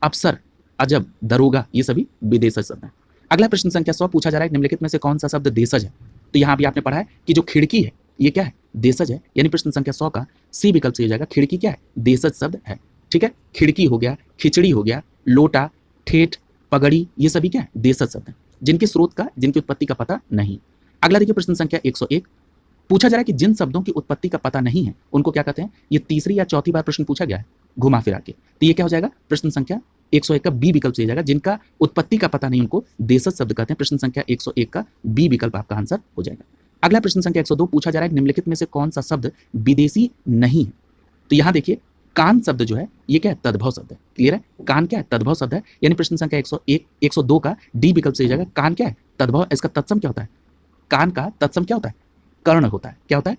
अफसर, अजब, दरोगा ये सभी विदेशज शब्द हैं। अगला प्रश्न संख्या 100 पूछा जा रहा है निम्नलिखित में से कौन सा शब्द देशज है? तो यहाँ भी आपने पढ़ा है कि जो खिड़की है ये क्या है? देशज है। यानी प्रश्न संख्या 100 का सी विकल्प से हो जाएगा, खिड़की क्या है? देशज शब्द है। ठीक है? खिड़की हो गया, खिचड़ी हो गया, लोटा, ठेठ, पगड़ी ये सभी क्या है? देशज शब्द हैं, जिनके स्रोत का, जिनकी उत्पत्ति का पता नहीं। अगला देखिए प्रश्न संख्या 101 पूछा जा रहा है कि जिन शब्दों की उत्पत्ति का पता नहीं है उनको क्या कहते हैं? ये तीसरी या चौथी बार प्रश्न पूछा गया है घुमा फिरा के। तो ये क्या हो जाएगा? प्रश्न संख्या 101 का बी विकल्प से जाएगा, जिनका उत्पत्ति का पता नहीं उनको देशज शब्द कहते हैं। प्रश्न संख्या 101 का बी विकल्प आपका आंसर हो जाएगा। अगला प्रश्न संख्या 102 पूछा जा रहा है निम्नलिखित में से कौन सा शब्द विदेशी नहीं है? तो यहां देखिए कान शब्द जो है ये क्या है? तद्भव शब्द है। क्लियर है? कान क्या है? तद्भव शब्द है। यानी प्रश्न संख्या 101 102 का डी विकल्प से जाएगा, कान क्या है? तद्भव। इसका तत्सम क्या होता है? कान का तत्सम क्या होता है? कर्ण होता है। क्या होता है?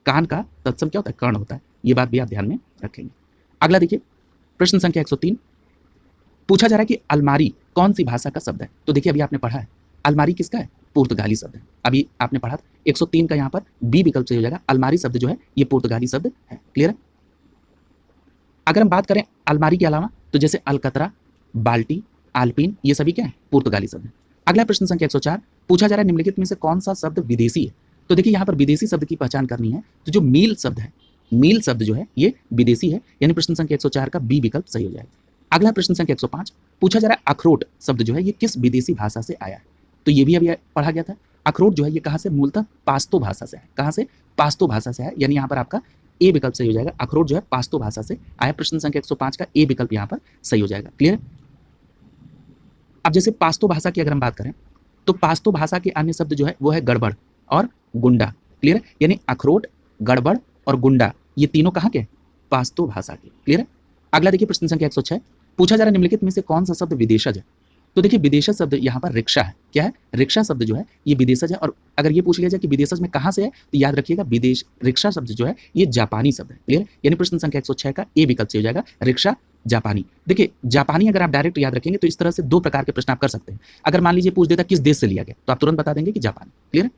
कान का तत्सम क्या होता है? कर्ण होता है। ये बात भी आप ध्यान में रखेंगे। अगला देखिए प्रश्न संख्या 103 पूछा जा रहा है कि अलमारी कौन सी भाषा का शब्द है? तो देखिए अभी आपने पढ़ा है अलमारी किसका है? पुर्तगाली शब्द है। अभी आपने पढ़ा 103 का यहाँ पर बी विकल्प से हो जाएगा, अलमारी शब्द जो है ये पुर्तगाली शब्द है। क्लियर है? अगर हम बात करें अलमारी के अलावा तो जैसे अलकतरा, बाल्टी, आल्पिन ये सभी क्या है? पुर्तगाली शब्द है। अगला प्रश्न संख्या 104 पूछा जा रहा है निम्नलिखित में से कौन सा शब्द विदेशी है? तो देखिए यहाँ पर विदेशी शब्द की पहचान करनी है, तो जो मील शब्द है, मील शब्द जो है ये विदेशी है। यानी प्रश्न संख्या 104 का बी विकल्प सही हो जाएगा। अगला प्रश्न संख्या 105 पूछा जा रहा है अखरोट शब्द जो है ये किस विदेशी भाषा से आया है? तो ये भी अभी पढ़ा गया था। अखरोट जो है ये कहाँ से? मूलतः पास्तो भाषा से है। कहाँ से? पास्तो भाषा से है। यानी यहाँ पर आपका ए विकल्प सही हो जाएगा, अखरोट जो है पास्तो भाषा से आया। प्रश्न संख्या 105 का ए विकल्प यहाँ पर सही हो जाएगा। क्लियर? अब जैसे पास्तो भाषा की अगर हम बात करें तो पास्तो भाषा के अन्य शब्द जो है वो है गड़बड़ और गुंडा। क्लियर है? यानी अखरोट, गड़बड़ और गुंडा ये तीनों कहाँ के? पास्तो भाषा के। क्लियर है? अगला देखिए प्रश्न संख्या 106 पूछा जा रहा है निम्नलिखित में से कौन सा शब्द विदेशज है? तो देखिए विदेशज शब्द यहाँ पर रिक्शा है। क्या है? रिक्शा शब्द जो है ये विदेशज है। और अगर ये पूछ लिया जाए कि विदेशज में कहाँ से है तो याद रखिएगा विदेश रिक्शा शब्द जो है ये जापानी शब्द है। क्लियर? यानी प्रश्न संख्या 106 का ए विकल्प से हो जाएगा, रिक्शा जापानी। देखिए जापानी अगर आप डायरेक्ट याद रखेंगे तो इस तरह से दो प्रकार के प्रश्न आप कर सकते हैं। अगर मान लीजिए पूछ देता किस देश से लिया गया तो आप तुरंत बता देंगे कि जापानी। क्लियर?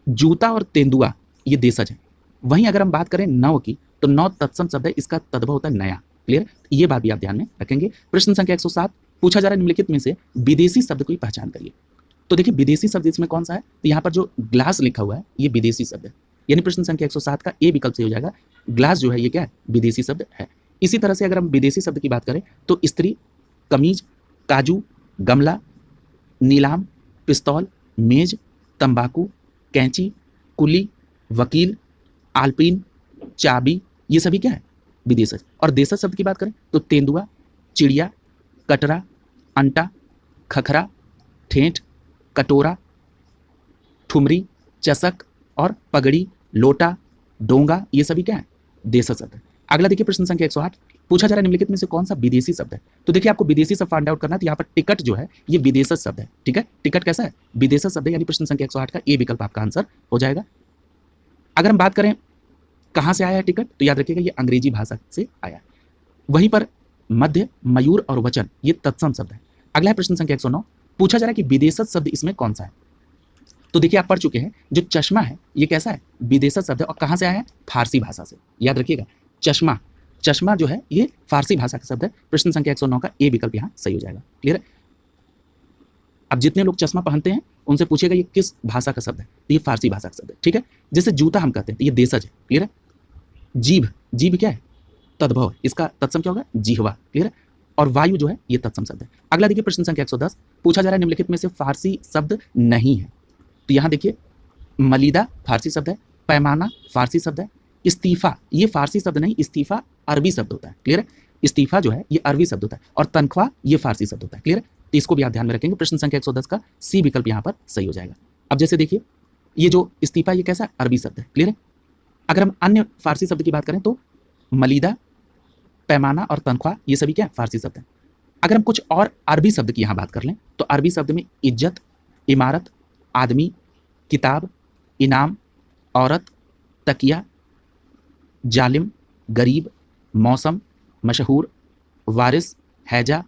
जूता और तेंदुआ ये देशज है। वहीं अगर हम बात करें नव की तो नव तत्सम शब्द है, इसका तद्भव होता है नया। क्लियर? ये बात भी आप ध्यान में रखेंगे। प्रश्न संख्या 107 पूछा जा रहा है निम्नलिखित में से विदेशी शब्द की पहचान करिए। तो देखिए विदेशी शब्द इसमें कौन सा है? तो यहाँ पर जो ग्लास लिखा हुआ है ये विदेशी शब्द है। यानी प्रश्न संख्या 107 का ए विकल्प से हो जाएगा, ग्लास जो है ये क्या है? विदेशी शब्द है। इसी तरह से अगर हम विदेशी शब्द की बात करें तो स्त्री, कमीज, काजू, गमला, नीलाम, पिस्तौल, मेज, तंबाकू, कैंची, कुली, वकील, आल्पिन, चाबी ये सभी क्या है? विदेशज। और देशज शब्द की बात करें तो तेंदुआ, चिड़िया, कटरा, अंटा, खखरा, ठेठ, कटोरा, ठुमरी, चषक और पगड़ी, लोटा, डोंगा ये सभी क्या है? देशज शब्द है। अगला देखिए प्रश्न संख्या 108 पूछा जा रहा है निम्नलिखित में से कौन सा विदेशी शब्द है? तो देखिए आपको विदेशी शब्द फाइंड आउट करना है तो यहाँ पर टिकट जो है ये विदेशज शब्द है। ठीक है? टिकट कैसा है? विदेशज शब्द है। यानी प्रश्न संख्या 108 का ए विकल्प आपका आंसर हो जाएगा। अगर हम बात करें कहाँ से आया है टिकट तो याद रखिएगा ये अंग्रेजी भाषा से आया है। वहीं पर मध्य, मयूर और वचन ये तत्सम शब्द है। अगला है प्रश्न संख्या 109 पूछा जा रहा है कि विदेशज शब्द इसमें कौन सा है? तो देखिए आप पढ़ चुके हैं जो चश्मा है ये कैसा है? विदेशज शब्द है। और कहाँ से आया है? फारसी भाषा से। याद रखिएगा चश्मा, चश्मा जो है ये फारसी भाषा का शब्द है। प्रश्न संख्या 109 का ए विकल्प यहाँ सही हो जाएगा। क्लियर है? अब जितने लोग चश्मा पहनते हैं उनसे पूछेगा ये किस भाषा का शब्द है? तो ये फारसी भाषा का शब्द है। ठीक है? जैसे जूता हम कहते हैं तो ये देशज है। क्लियर है? जीभ, जीभ क्या है? तद्भव है। इसका तत्सम क्या होगा? जिह्वा। क्लियर है? और वायु जो है ये तत्सम शब्द है। अगला देखिए प्रश्न संख्या 110 पूछा जा रहा है निम्नलिखित में से फारसी शब्द नहीं है। तो यहाँ देखिए मलीदा फारसी शब्द है, पैमाना फारसी शब्द है, इस्तीफा ये फारसी शब्द नहीं, इस्तीफा अरबी शब्द होता है। क्लियर है? इस्तीफा जो है ये अरबी शब्द होता है और तनख्वाह ये फारसी शब्द होता है। क्लियर है? तो इसको भी आप ध्यान में रखेंगे। प्रश्न संख्या 110 का सी विकल्प यहाँ पर सही हो जाएगा। अब जैसे देखिए ये जो इस्तीफा ये कैसा अरबी शब्द है। क्लियर है? अगर हम अन्य फारसी शब्द की बात करें तो मलीदा, पैमाना और तनख्वाह ये सभी क्या फारसी शब्द हैं। अगर हम कुछ और अरबी शब्द की यहाँ बात कर लें तो अरबी शब्द में इज्जत, इमारत, आदमी, किताब, इनाम, औरत, तकिया, जालिम, गरीब, मौसम, मशहूर, वारिस, हैजा,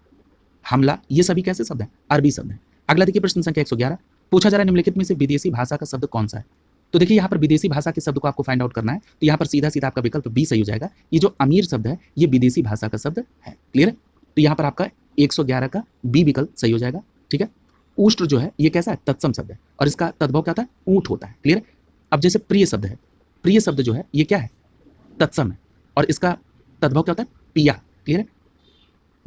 हमला, ये सभी कैसे शब्द हैं? अरबी शब्द हैं। अगला देखिए प्रश्न संख्या 111, पूछा जा रहा है निम्नलिखित में से विदेशी भाषा का शब्द कौन सा है? तो देखिए यहाँ पर विदेशी भाषा के शब्द को आपको फाइंड आउट करना है, तो यहाँ पर सीधा सीधा आपका विकल्प बी सही हो जाएगा। ये जो अमीर शब्द है ये विदेशी भाषा का शब्द है। क्लियर है? तो यहाँ पर आपका 111 का बी विकल्प सही हो जाएगा। ठीक है, उष्ट्र जो है ये कैसा है? तत्सम शब्द है और इसका तद्भव क्या होता है? ऊंट होता है। क्लियर है? अब जैसे प्रिय शब्द है, प्रिय शब्द जो है ये क्या है? तत्सम है और इसका तद्भव क्या होता है? पिया। क्लियर है?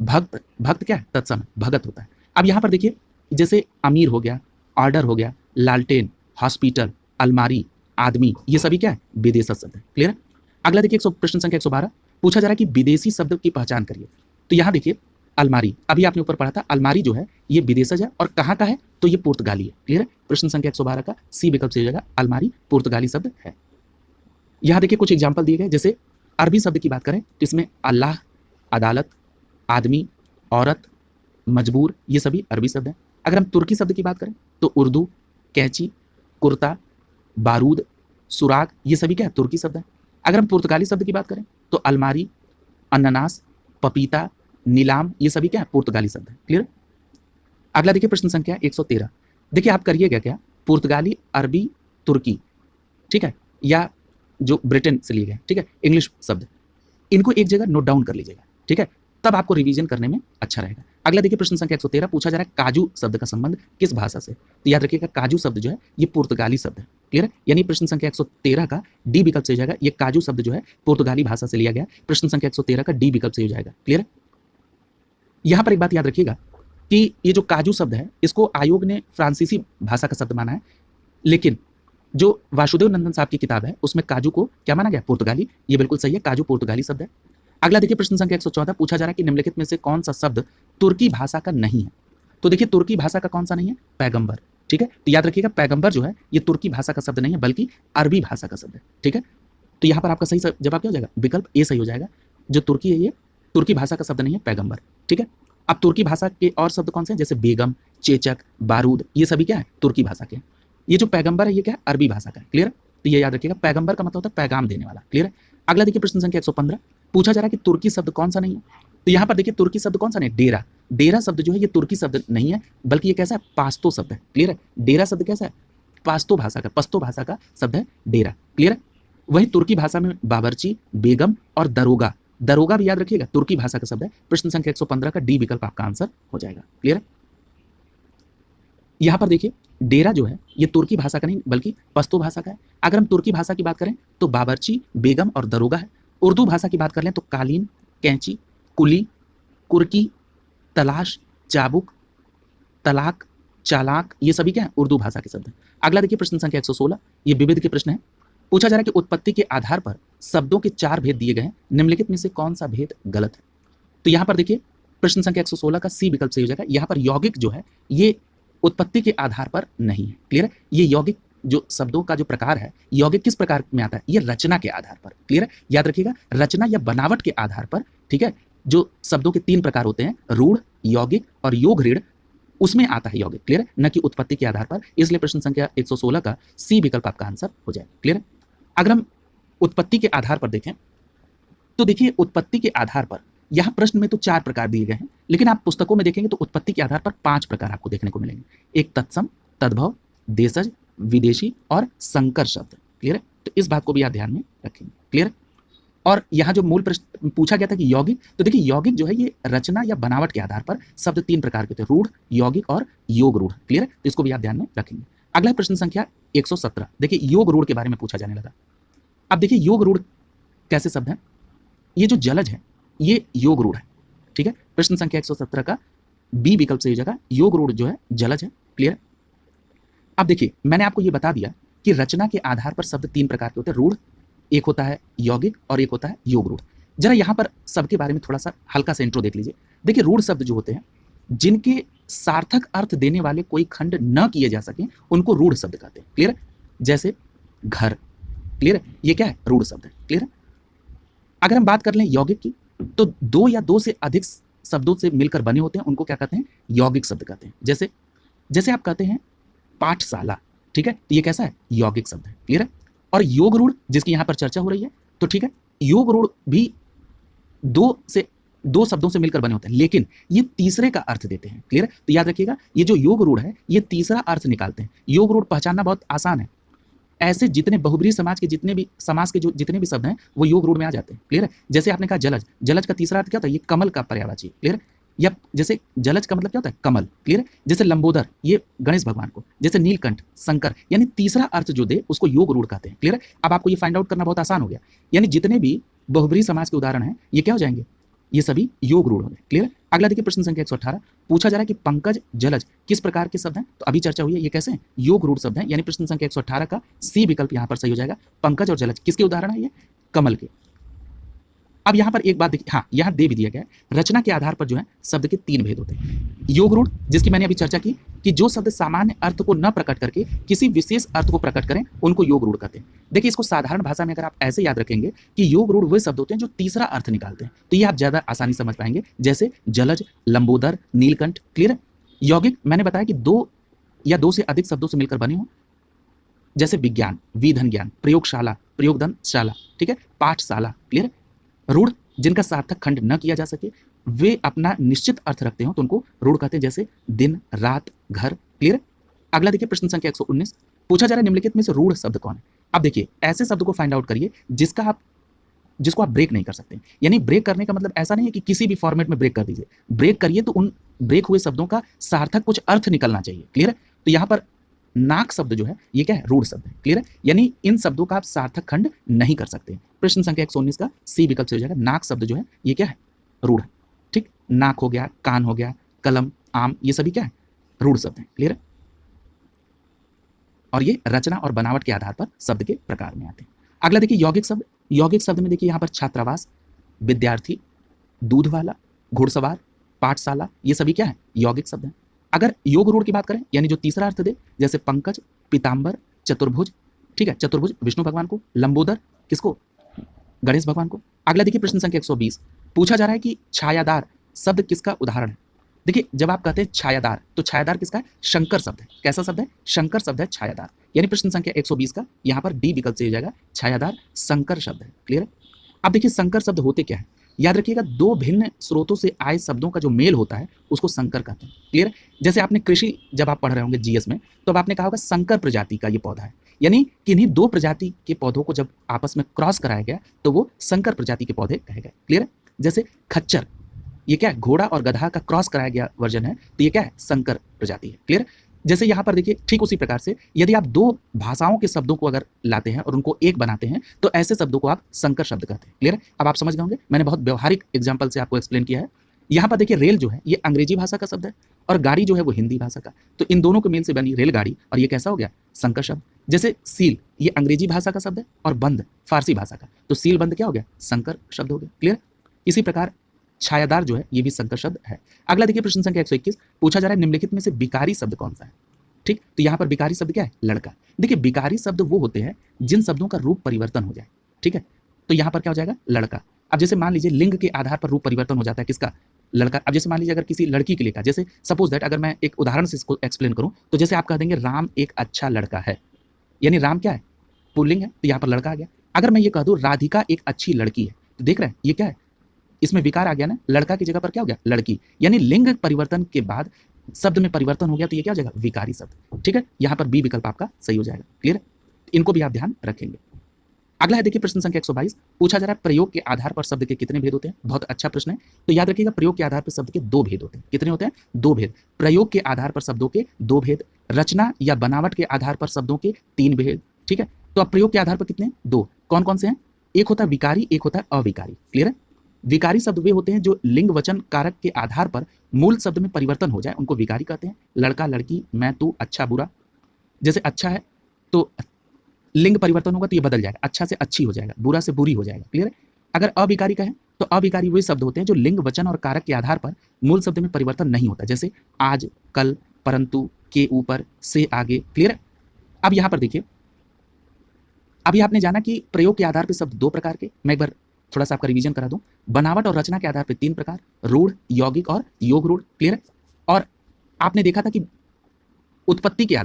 भक्त, भक्त क्या है? तत्सम है, भगत होता है। अब यहाँ पर देखिए जैसे अमीर हो गया, ऑर्डर हो गया, लालटेन, हॉस्पिटल, अलमारी, आदमी, ये सभी क्या है? विदेशी शब्द है। क्लियर है? अगला देखिए प्रश्न संख्या 112, पूछा जा रहा है कि विदेशी शब्द की पहचान करिए। तो यहाँ देखिए अलमारी, अभी आपने ऊपर पढ़ा था, अलमारी जो है ये विदेशज है और कहाँ का है? तो ये पुर्तगाली है। क्लियर है? प्रश्न संख्या 112 का सी विकल्प सही हो जाएगा, अलमारी पुर्तगाली शब्द है। यहाँ देखिए कुछ एग्जाम्पल दिए गए, जैसे अरबी शब्द की बात करें तो इसमें अल्लाह, अदालत, आदमी, औरत, मजबूर, ये सभी अरबी शब्द हैं। अगर हम तुर्की शब्द की बात करें तो उर्दू, कैंची, कुर्ता, बारूद, सुराग, ये सभी क्या है? तुर्की शब्द है। अगर हम पुर्तगाली शब्द की बात करें तो अलमारी, अनानास, पपीता, नीलाम, ये सभी क्या है? पुर्तगाली शब्द है। क्लियर? अगला देखिए प्रश्न संख्या 113, देखिए आप करिएगा क्या, पुर्तगाली, अरबी, तुर्की, ठीक है, या जो ब्रिटेन से लिए गए, ठीक है, इंग्लिश शब्द, इनको एक जगह नोट डाउन कर लीजिएगा। ठीक है, तब आपको रिवीजन करने में अच्छा रहेगा। अगला देखिए प्रश्न संख्या 113, पूछा जा रहा है काजू शब्द का संबंध किस भाषा से? तो याद रखिएगा काजू शब्द जो है ये पुर्तगाली शब्द है। क्लियर है? यानी प्रश्न संख्या 113 का डी विकल्प से हो जाएगा, ये काजू शब्द जो है पुर्तगाली भाषा से लिया गया। प्रश्न संख्या 113 का डी विकल्प से हो जाएगा। क्लियर है? यहाँ पर एक बात याद रखिएगा कि ये जो काजू शब्द है इसको आयोग ने फ्रांसीसी भाषा का शब्द माना है, लेकिन जो वासुदेव नंदन साहब की किताब है उसमें काजू को क्या माना गया? पुर्तगाली। ये बिल्कुल सही है, काजू पुर्तगाली शब्द है। अगला देखिए प्रश्न संख्या 114, पूछा जा रहा है कि निम्नलिखित में से कौन सा शब्द तुर्की भाषा का नहीं है? तो देखिए तुर्की भाषा का कौन सा नहीं है? पैगंबर। ठीक है, तो याद रखिएगा पैगंबर जो है ये तुर्की भाषा का शब्द नहीं है बल्कि अरबी भाषा का शब्द है। ठीक है, तो यहाँ पर आपका सही जवाब क्या हो जाएगा? विकल्प ए सही हो जाएगा। जो तुर्की है ये तुर्की भाषा का शब्द नहीं है, पैगंबर। ठीक है, अब तुर्की भाषा के और शब्द कौन से हैं? जैसे बेगम, चेचक, बारूद, ये सभी क्या है? तुर्की भाषा के। ये जो पैगंबर है ये क्या है? अरबी भाषा का है। क्लियर? तो ये याद रखिएगा, पैगंबर का मतलब होता है पैगाम देने वाला। क्लियर है? अगला देखिए प्रश्न संख्या 115, पूछा जा रहा है कि तुर्की शब्द कौन सा नहीं है? तो यहाँ पर देखिए तुर्की शब्द कौन सा नहीं? डेरा। डेरा शब्द जो है ये तुर्की शब्द नहीं है बल्कि ये कैसा है? पास्तो शब्द है। क्लियर है? डेरा शब्द कैसा है? पास्तो भाषा का, पश्तो भाषा का शब्द है डेरा। क्लियर है? वही तुर्की भाषा में बावर्ची, बेगम और दरोगा, दरोगा भी याद रखिएगा तुर्की भाषा का शब्द है। प्रश्न संख्या 115 का डी विकल्प आपका आंसर हो जाएगा। क्लियर है? यहाँ पर देखिए डेरा जो है ये तुर्की भाषा का नहीं बल्कि पश्तो भाषा का है। अगर हम तुर्की भाषा की बात करें तो बावर्ची, बेगम और दरोगा है। उर्दू भाषा की बात कर लें तो कालीन, कैंची, कुली, कुर्की, तलाश, चाबुक, तलाक, चालाक, ये सभी क्या है? उर्दू भाषा के शब्द हैं। अगला देखिए प्रश्न संख्या 116, ये विविध के प्रश्न है। पूछा जा रहा है कि उत्पत्ति के आधार पर शब्दों के 4 भेद दिए गए हैं, निम्नलिखित में से कौन सा भेद गलत है? तो यहाँ पर देखिए प्रश्न संख्या 116 का सी विकल्प सही हो जाएगा। यहाँ पर यौगिक जो है ये उत्पत्ति के आधार पर नहीं है। क्लियर है? ये यौगिक जो शब्दों का जो प्रकार है, यौगिक किस प्रकार में आता है? ये रचना के आधार पर। क्लियर है? याद रखिएगा, रचना या बनावट के आधार पर। ठीक है, जो शब्दों के 3 प्रकार होते हैं, रूढ़, यौगिक और योग ऋढ़, उसमें आता है यौगिक। क्लियर है? न कि उत्पत्ति के आधार पर। इसलिए प्रश्न संख्या 116 का सी विकल्प आपका आंसर हो जाए। क्लियर है? अगर हम उत्पत्ति के आधार पर देखें तो देखिए उत्पत्ति के आधार पर यहाँ प्रश्न में तो 4 प्रकार दिए गए हैं, लेकिन आप पुस्तकों में देखेंगे तो उत्पत्ति के आधार पर 5 प्रकार आपको देखने को मिलेंगे। एक तत्सम, तद्भव, देशज, विदेशी और संकर शब्द। क्लियर है? तो इस बात को भी आप ध्यान में रखेंगे। क्लियर है? और यहाँ जो मूल प्रश्न पूछा गया था कि यौगिक, तो देखिए यौगिक जो है ये रचना या बनावट के आधार पर शब्द 3 प्रकार के होते हैं, रूढ़, यौगिक और योग रूढ़। क्लियर है? तो इसको भी आप ध्यान में रखेंगे। अगला प्रश्न संख्या 117, देखिए योग रूढ़ के बारे में पूछा जाने लगा। अब देखिए योग रूढ़ कैसे शब्द है? ये जो जलज है ये योग रूढ़ है। ठीक है, प्रश्न संख्या 117 का बी विकल्प से हो जाएगा, योग रूढ़ जो है जलज है। क्लियर है? अब देखिए मैंने आपको ये बता दिया कि रचना के आधार पर शब्द 3 प्रकार के होते हैं, रूढ़, एक होता है यौगिक और एक होता है योग रूढ़। जरा यहाँ पर सबके बारे में थोड़ा सा हल्का सा इंट्रो देख लीजिए। देखिए रूढ़ शब्द जो होते हैं जिनके सार्थक अर्थ देने वाले कोई खंड न किए जा सके उनको रूढ़ शब्द कहते हैं। क्लियर है? जैसे घर। क्लियर है? ये क्या है? रूढ़ शब्द है। क्लियर है? अगर हम बात कर लें यौगिक की तो 2 या 2 से अधिक शब्दों से मिलकर बने होते हैं, उनको क्या कहते हैं? यौगिक शब्द कहते हैं। जैसे जैसे आप कहते हैं पाठशाला। ठीक है, तो ये कैसा है? यौगिक शब्द है। क्लियर है? और योग रूढ़ जिसकी यहाँ पर चर्चा हो रही है, तो ठीक है, योग रूढ़ भी 2 से दो शब्दों से मिलकर बने होते हैं, लेकिन ये तीसरे का अर्थ देते हैं। क्लियर है? तो याद रखिएगा, ये जो योग रूढ़ है ये तीसरा अर्थ निकालते हैं। योग रूढ़ पहचानना बहुत आसान है। ऐसे जितने बहुब्रीही समाज के जितने भी समाज के जो जितने भी शब्द हैं वो योग रूढ़ में आ जाते हैं। क्लियर है? जैसे आपने कहा जलज, जलज का तीसरा अर्थ क्या होता है? ये कमल का पर्यायवाची। क्लियर है? या जैसे जलज का मतलब क्या होता है? कमल। क्लियर है? जैसे लंबोदर, ये गणेश भगवान को, जैसे नीलकंठ, शंकर, यानी तीसरा अर्थ जो दे उसको योग रूढ़ कहते हैं। क्लियर है? अब आपको ये फाइंड आउट करना बहुत आसान हो गया। यानी जितने भी बहुब्रीही समाज के उदाहरण हैं ये क्या हो जाएंगे? ये सभी योग रूढ़ होंगे। क्लियर है? अगला देखिए प्रश्न संख्या 118, पूछा जा रहा है कि पंकज, जलज किस प्रकार के शब्द हैं? तो अभी चर्चा हुई है, ये कैसे हैं? योग रूढ़ शब्द हैं। यानी प्रश्न संख्या 118 का सी विकल्प यहाँ पर सही हो जाएगा। पंकज और जलज किसके उदाहरण है? ये कमल के। अब यहाँ पर एक बात देखिए, हाँ यहाँ दे भी दिया गया है, रचना के आधार पर जो है शब्द के 3 भेद होते हैं। योग रूढ़, जिसकी मैंने अभी चर्चा की कि जो शब्द सामान्य अर्थ को न प्रकट करके किसी विशेष अर्थ को प्रकट करें उनको योग रूढ़ कहते हैं। देखिए इसको साधारण भाषा में अगर आप ऐसे याद रखेंगे कि योग रूढ़ वे शब्द होते हैं जो तीसरा अर्थ निकालते हैं, तो ये आप ज्यादा आसानी समझ पाएंगे। जैसे जलज, लंबोदर, नीलकंठ। क्लियर है? यौगिक मैंने बताया कि 2 या 2 से अधिक शब्दों से मिलकर बने हों, जैसे विज्ञान, विधन ज्ञान, प्रयोगशाला, प्रयोगधनशाला, ठीक है, पाठशाला। क्लियर है? रूढ़, जिनका सार्थक खंड न किया जा सके, वे अपना निश्चित अर्थ रखते हो तो उनको रूढ़ कहते हैं, जैसे दिन, रात, घर। क्लियर है? अगला देखिए प्रश्न संख्या 119, पूछा जा रहा है निम्नलिखित में से रूढ़ शब्द कौन है? अब देखिए ऐसे शब्द को फाइंड आउट करिए जिसको आप ब्रेक नहीं कर सकते। यानी ब्रेक करने का मतलब ऐसा नहीं है कि किसी भी फॉर्मेट में ब्रेक कर दीजिए। ब्रेक करिए तो उन ब्रेक हुए शब्दों का सार्थक कुछ अर्थ निकलना चाहिए। क्लियर है? तो यहाँ पर नाक शब्द जो है ये क्या है? रूढ़ शब्द है। क्लियर है? यानी इन शब्दों का आप सार्थक खंड नहीं कर सकते। प्रश्न संख्या 119 का सी विकल्प से हो जाएगा। नाक शब्द जो है ये क्या है? रूढ़ है। ठीक, नाक हो गया, कान हो गया, कलम, आम, ये सभी क्या है? रूढ़ शब्द है। क्लियर है? और ये रचना और बनावट के आधार पर शब्द के प्रकार में आते हैं। अगला देखिए यौगिक शब्द। यौगिक शब्द में देखिए यहाँ पर छात्रावास, विद्यार्थी, दूध वाला, घुड़सवार, पाठशाला, ये सभी क्या है? यौगिक शब्द हैं। अगर योग रूढ़ की बात करें यानी जो तीसरा अर्थ दे, जैसे पंकज, पीताम्बर, चतुर्भुज, ठीक है, चतुर्भुज विष्णु भगवान को, लंबोदर किसको? गणेश भगवान को। अगला देखिए प्रश्न संख्या 120, पूछा जा रहा है कि छायादार शब्द किसका उदाहरण है? देखिए जब आप कहते हैं छायादार तो छायादार किसका है? शंकर शब्द है। कैसा शब्द है? शंकर शब्द है छायादार। यानी प्रश्न संख्या 120 का यहाँ पर डी विकल्प से हो जाएगा, छायादार शंकर शब्द है। क्लियर है? अब देखिए संकर शब्द होते क्या है? याद रखिएगा, 2 भिन्न स्रोतों से आए शब्दों का जो मेल होता है उसको संकर कहते हैं। क्लियर है? जैसे आपने कृषि जब आप पढ़ रहे होंगे जीएस में, तो अब आपने कहा होगा संकर प्रजाति का ये पौधा है, यानी किन्हीं 2 प्रजाति के पौधों को जब आपस में क्रॉस कराया गया तो वो संकर प्रजाति के पौधे कहे गए। क्लियर है? जैसे खच्चर, ये क्या है? घोड़ा और गधा का क्रॉस कराया गया वर्जन है, तो ये क्या है? संकर प्रजाति है। क्लियर? जैसे यहाँ पर देखिए ठीक उसी प्रकार से यदि आप 2 भाषाओं के शब्दों को अगर लाते हैं और उनको एक बनाते हैं तो ऐसे शब्दों को आप संकर शब्द कहते हैं। क्लियर? अब आप समझ गए होंगे, मैंने बहुत व्यवहारिक एग्जाम्पल से आपको एक्सप्लेन किया है। यहाँ पर देखिए रेल जो है ये अंग्रेजी भाषा का शब्द है और गाड़ी जो है वो हिंदी भाषा का, तो इन दोनों के मेल से बनी रेलगाड़ी, और ये कैसा हो गया? संकर शब्द। जैसे सील, ये अंग्रेजी भाषा का शब्द है और बंद फारसी भाषा का, तो सील बंद क्या हो गया? संकर शब्द हो गया। क्लियर? इसी प्रकार छायादार जो है ये भी संकर शब्द है। अगला देखिए प्रश्न संख्या 121, पूछा जा रहा है निम्नलिखित में से विकारी शब्द कौन सा है? ठीक, तो यहाँ पर विकारी शब्द क्या है? लड़का। देखिए विकारी शब्द वो होते हैं जिन शब्दों का रूप परिवर्तन हो जाए। ठीक है, तो यहाँ पर क्या हो जाएगा? लड़का। अब जैसे मान लीजिए लिंग के आधार पर रूप परिवर्तन हो जाता है, किसका? लड़का। अब जैसे मान लीजिए अगर किसी लड़की के लिए कहा, जैसे सपोज दैट अगर मैं एक उदाहरण से इसको एक्सप्लेन करूं, तो जैसे आप कह देंगे राम एक अच्छा लड़का है, यानी राम क्या है? पुल्लिंग है, तो यहाँ पर लड़का आ गया। अगर मैं ये कह दूं राधिका एक अच्छी लड़की है, तो देख रहे हैं ये क्या है? इसमें विकार आ गया ना, लड़का की जगह पर क्या हो गया? लड़की। यानी लिंग परिवर्तन के बाद शब्द में परिवर्तन हो गया तो ये क्या हो जाएगा? विकारी शब्द। ठीक है, यहाँ पर बी विकल्प आपका सही हो जाएगा। क्लियर है? इनको भी आप ध्यान रखेंगे। अगला है देखिए प्रश्न संख्या 122, पूछा जा रहा है प्रयोग के आधार पर शब्द के कितने भेद होते हैं? बहुत अच्छा प्रश्न है। तो याद रखिएगा प्रयोग के आधार पर शब्द के 2 भेद होते हैं। कितने होते हैं? 2 भेद। प्रयोग के आधार पर शब्दों के 2 भेद, रचना या बनावट के आधार पर शब्दों के 3 भेद। ठीक है, तो अब प्रयोग के आधार पर कितने? 2। कौन कौन से हैं? एक होता है विकारी, एक होता है अविकारी। क्लियर है? विकारी शब्द वे होते हैं जो लिंग वचन कारक के आधार पर मूल शब्द में परिवर्तन हो जाए, उनको विकारी कहते हैं। लड़का, लड़की, मैं, तू, अच्छा, बुरा। जैसे अच्छा है तो लिंग परिवर्तन होगा तो ये बदल जाएगा, अच्छा से अच्छी हो जाएगा, बुरा से बुरी हो जाएगा। क्लियर है? अगर अविकारी का है तो अविकारी वे शब्द होते हैं जो लिंग वचन और कारक के आधार पर मूल शब्द में परिवर्तन नहीं होता, जैसे आज, कल, परंतु, के ऊपर, से आगे। क्लियर है? अब यहाँ पर देखिए, अभी आपने जाना कि प्रयोग के आधार पर शब्द 2 प्रकार के, मैं एक बार थोड़ा सा आपका रिवीजन करा दूं। बनावट और रचना के आधार पर 3 प्रकार, रूढ़, यौगिक और योग रूढ़। क्लियर है? और आपने देखा था कि उत्पत्ति के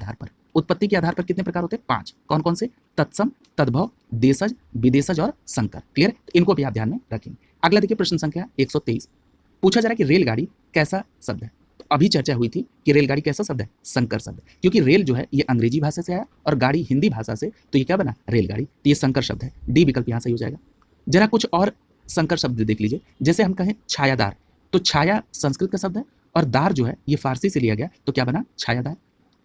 आधार पर कितने प्रकार होते हैं? 5। कौन कौन से? तत्सम, तद्भव, देशज, विदेशज और संकर। क्लियर है? तो इनको भी आप ध्यान में रखेंगे। अगला देखिए प्रश्न संख्या 123, पूछा जा रहा है कि रेलगाड़ी कैसा शब्द है। तो अभी चर्चा हुई थी कि रेलगाड़ी कैसा शब्द है, संकर शब्द, क्योंकि रेल जो है ये अंग्रेजी भाषा से आया और गाड़ी हिंदी भाषा से, तो ये क्या बना, रेलगाड़ी, तो ये संकर शब्द है। डी विकल्प यहाँ सही हो जाएगा। जरा कुछ और संकर शब्द देख लीजिए, जैसे हम कहें छायादार, तो छाया संस्कृत का शब्द है और दार जो है ये फारसी से लिया गया, तो क्या बना, छायादार।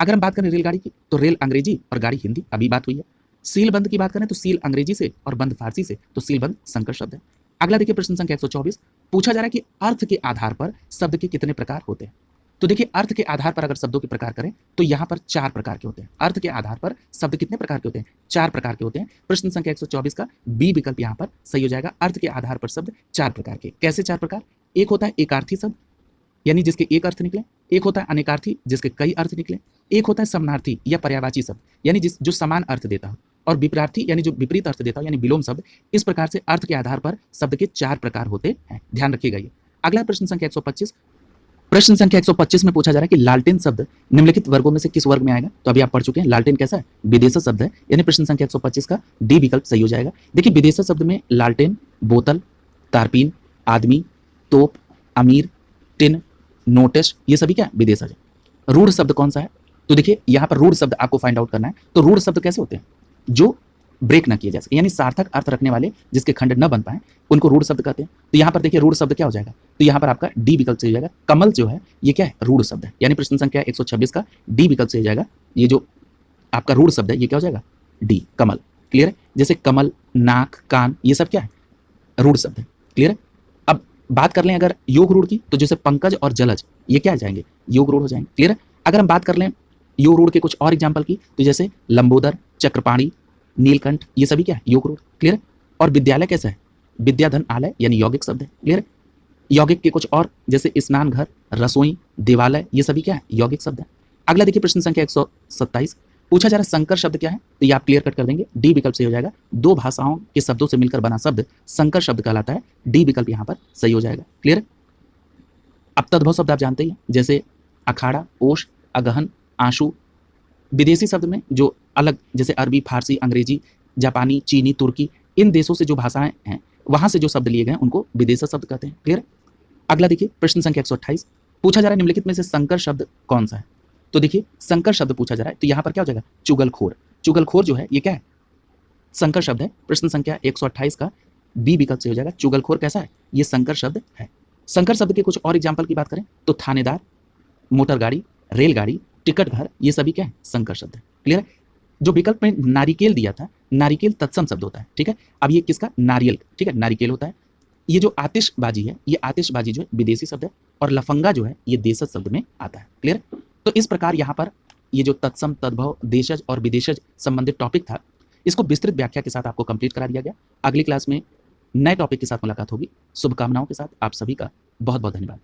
अगर हम बात करें रेलगाड़ी की, तो रेल अंग्रेजी और गाड़ी हिंदी, अभी बात हुई है। सीलबंद की बात करें तो सील अंग्रेजी से और बंद फारसी से, तो सीलबंद संकर शब्द है। अगला देखिए प्रश्न संख्या 124, पूछा जा रहा है कि अर्थ के आधार पर शब्द के कितने प्रकार होते हैं। तो देखिए अर्थ के आधार पर अगर शब्दों के प्रकार करें तो यहाँ पर 4 प्रकार के होते हैं। अर्थ के आधार पर शब्द कितने प्रकार के होते हैं, 4 प्रकार के होते हैं। प्रश्न संख्या 124 का बी विकल्प यहाँ पर सही हो जाएगा। अर्थ के आधार पर शब्द 4 प्रकार के, कैसे 4 प्रकार, एक होता है एकार्थी शब्द यानी जिसके एक अर्थ निकले, एक होता है अनेकार्थी जिसके कई अर्थ निकले, एक होता है समानार्थी या पर्यायवाची शब्द यानी जो समान अर्थ देता हो, और विपरार्थी यानी जो विपरीत अर्थ देता हो यानी विलोम शब्द। इस प्रकार से अर्थ के आधार पर शब्द के 4 प्रकार होते हैं, ध्यान रखिएगा ये। अगला प्रश्न संख्या 125, प्रश्न संख्या 125 में पूछा जा रहा है कि लालटेन शब्द निम्नलिखित वर्गों में से किस वर्ग में आएगा। तो अभी आप पढ़ चुके हैं, लालटेन कैसा है, विदेशज शब्द है, यानी प्रश्न संख्या 125 का डी विकल्प सही हो जाएगा। देखिए विदेशज शब्द में लालटेन, बोतल, तारपीन, आदमी, तोप, अमीर, टिन, नोटिस, ये सभी क्या है, विदेशज है। रूढ़ शब्द कौन सा है, तो देखिए यहाँ पर रूढ़ शब्द आपको फाइंड आउट करना है। तो रूढ़ शब्द कैसे होते हैं, जो ब्रेक ना किए जा सके यानी सार्थक अर्थ रखने वाले, जिसके खंड न बन पाए, उनको रूढ़ शब्द कहते हैं। तो यहाँ पर देखिए रूढ़ शब्द क्या हो जाएगा, तो यहाँ पर आपका डी विकल्प सही हो जाएगा। कमल जो है ये क्या है, रूढ़ शब्द है, यानी प्रश्न संख्या 126 का डी विकल्प सही हो जाएगा। ये जो आपका रूढ़ शब्द है ये क्या हो जाएगा, डी, कमल। क्लियर है, जैसे कमल, नाक, कान, ये सब क्या है, रूढ़ शब्द है। क्लियर है। अब बात कर लें अगर योग रूढ़ की, तो जैसे पंकज और जलज ये क्या आ जाएंगे, योग रूढ़ हो जाएंगे। क्लियर है। अगर हम बात कर लें योग रूढ़ के कुछ और एग्जाम्पल की, तो जैसे लंबोदर, चक्रपाणी, नीलकंठ, ये सभी क्या है, योग रूढ़। क्लियर है। और विद्यालय कैसा है, विद्याधन आलय यानी यौगिक शब्द है। क्लियर है। यौगिक के कुछ और जैसे स्नान घर, रसोई, देवालय, ये सभी क्या है, यौगिक शब्द है। अगला देखिए प्रश्न संख्या 127, पूछा जा रहा है संकर शब्द क्या है, तो ये आप क्लियर कट कर देंगे, डी विकल्प सही हो जाएगा। दो भाषाओं के शब्दों से मिलकर बना शब्द संकर शब्द कहलाता है, डी विकल्प यहाँ पर सही हो जाएगा। क्लियर है। अब तद्भव शब्द आप जानते ही हैं, जैसे अखाड़ा, ओश, अगहन, आंसू। विदेशी शब्द में जो अलग, जैसे अरबी, फारसी, अंग्रेजी, जापानी, चीनी, तुर्की, इन देशों से जो भाषाएं हैं वहां से जो शब्द लिए गए उनको विदेशी शब्द कहते हैं। क्लियर। अगला देखिए प्रश्न संख्या 128, पूछा जा रहा है निम्नलिखित में से संकर शब्द कौन सा है। तो देखिए संकर शब्द पूछा जा रहा है, तो यहाँ पर क्या हो जाएगा, चुगलखोर। चुगलखोर जो है ये क्या है, संकर शब्द है। प्रश्न संख्या 128 का बी विकल्प से हो जाएगा। चुगलखोर कैसा है, ये संकर शब्द है। संकर शब्द के कुछ और एग्जाम्पल की बात करें तो थानेदार, मोटर गाड़ी, रेलगाड़ी, टिकट घर, ये सभी क्या है, संकर शब्द है। क्लियर है। जो विकल्प में नारिकेल दिया था, नारिकेल तत्सम शब्द होता है। ठीक है। अब ये किसका, नारियल, ठीक है, नारिकेल होता है। ये जो आतिशबाजी है, ये आतिशबाजी जो है विदेशी शब्द है, और लफंगा जो है ये देशज शब्द में आता है। क्लियर। तो इस प्रकार यहाँ पर ये जो तत्सम, तद्भव, देशज और विदेशज संबंधित टॉपिक था, इसको विस्तृत व्याख्या के साथ आपको कंप्लीट करा दिया गया। अगली क्लास में नए टॉपिक के साथ मुलाकात होगी। शुभकामनाओं के साथ आप सभी का बहुत बहुत धन्यवाद।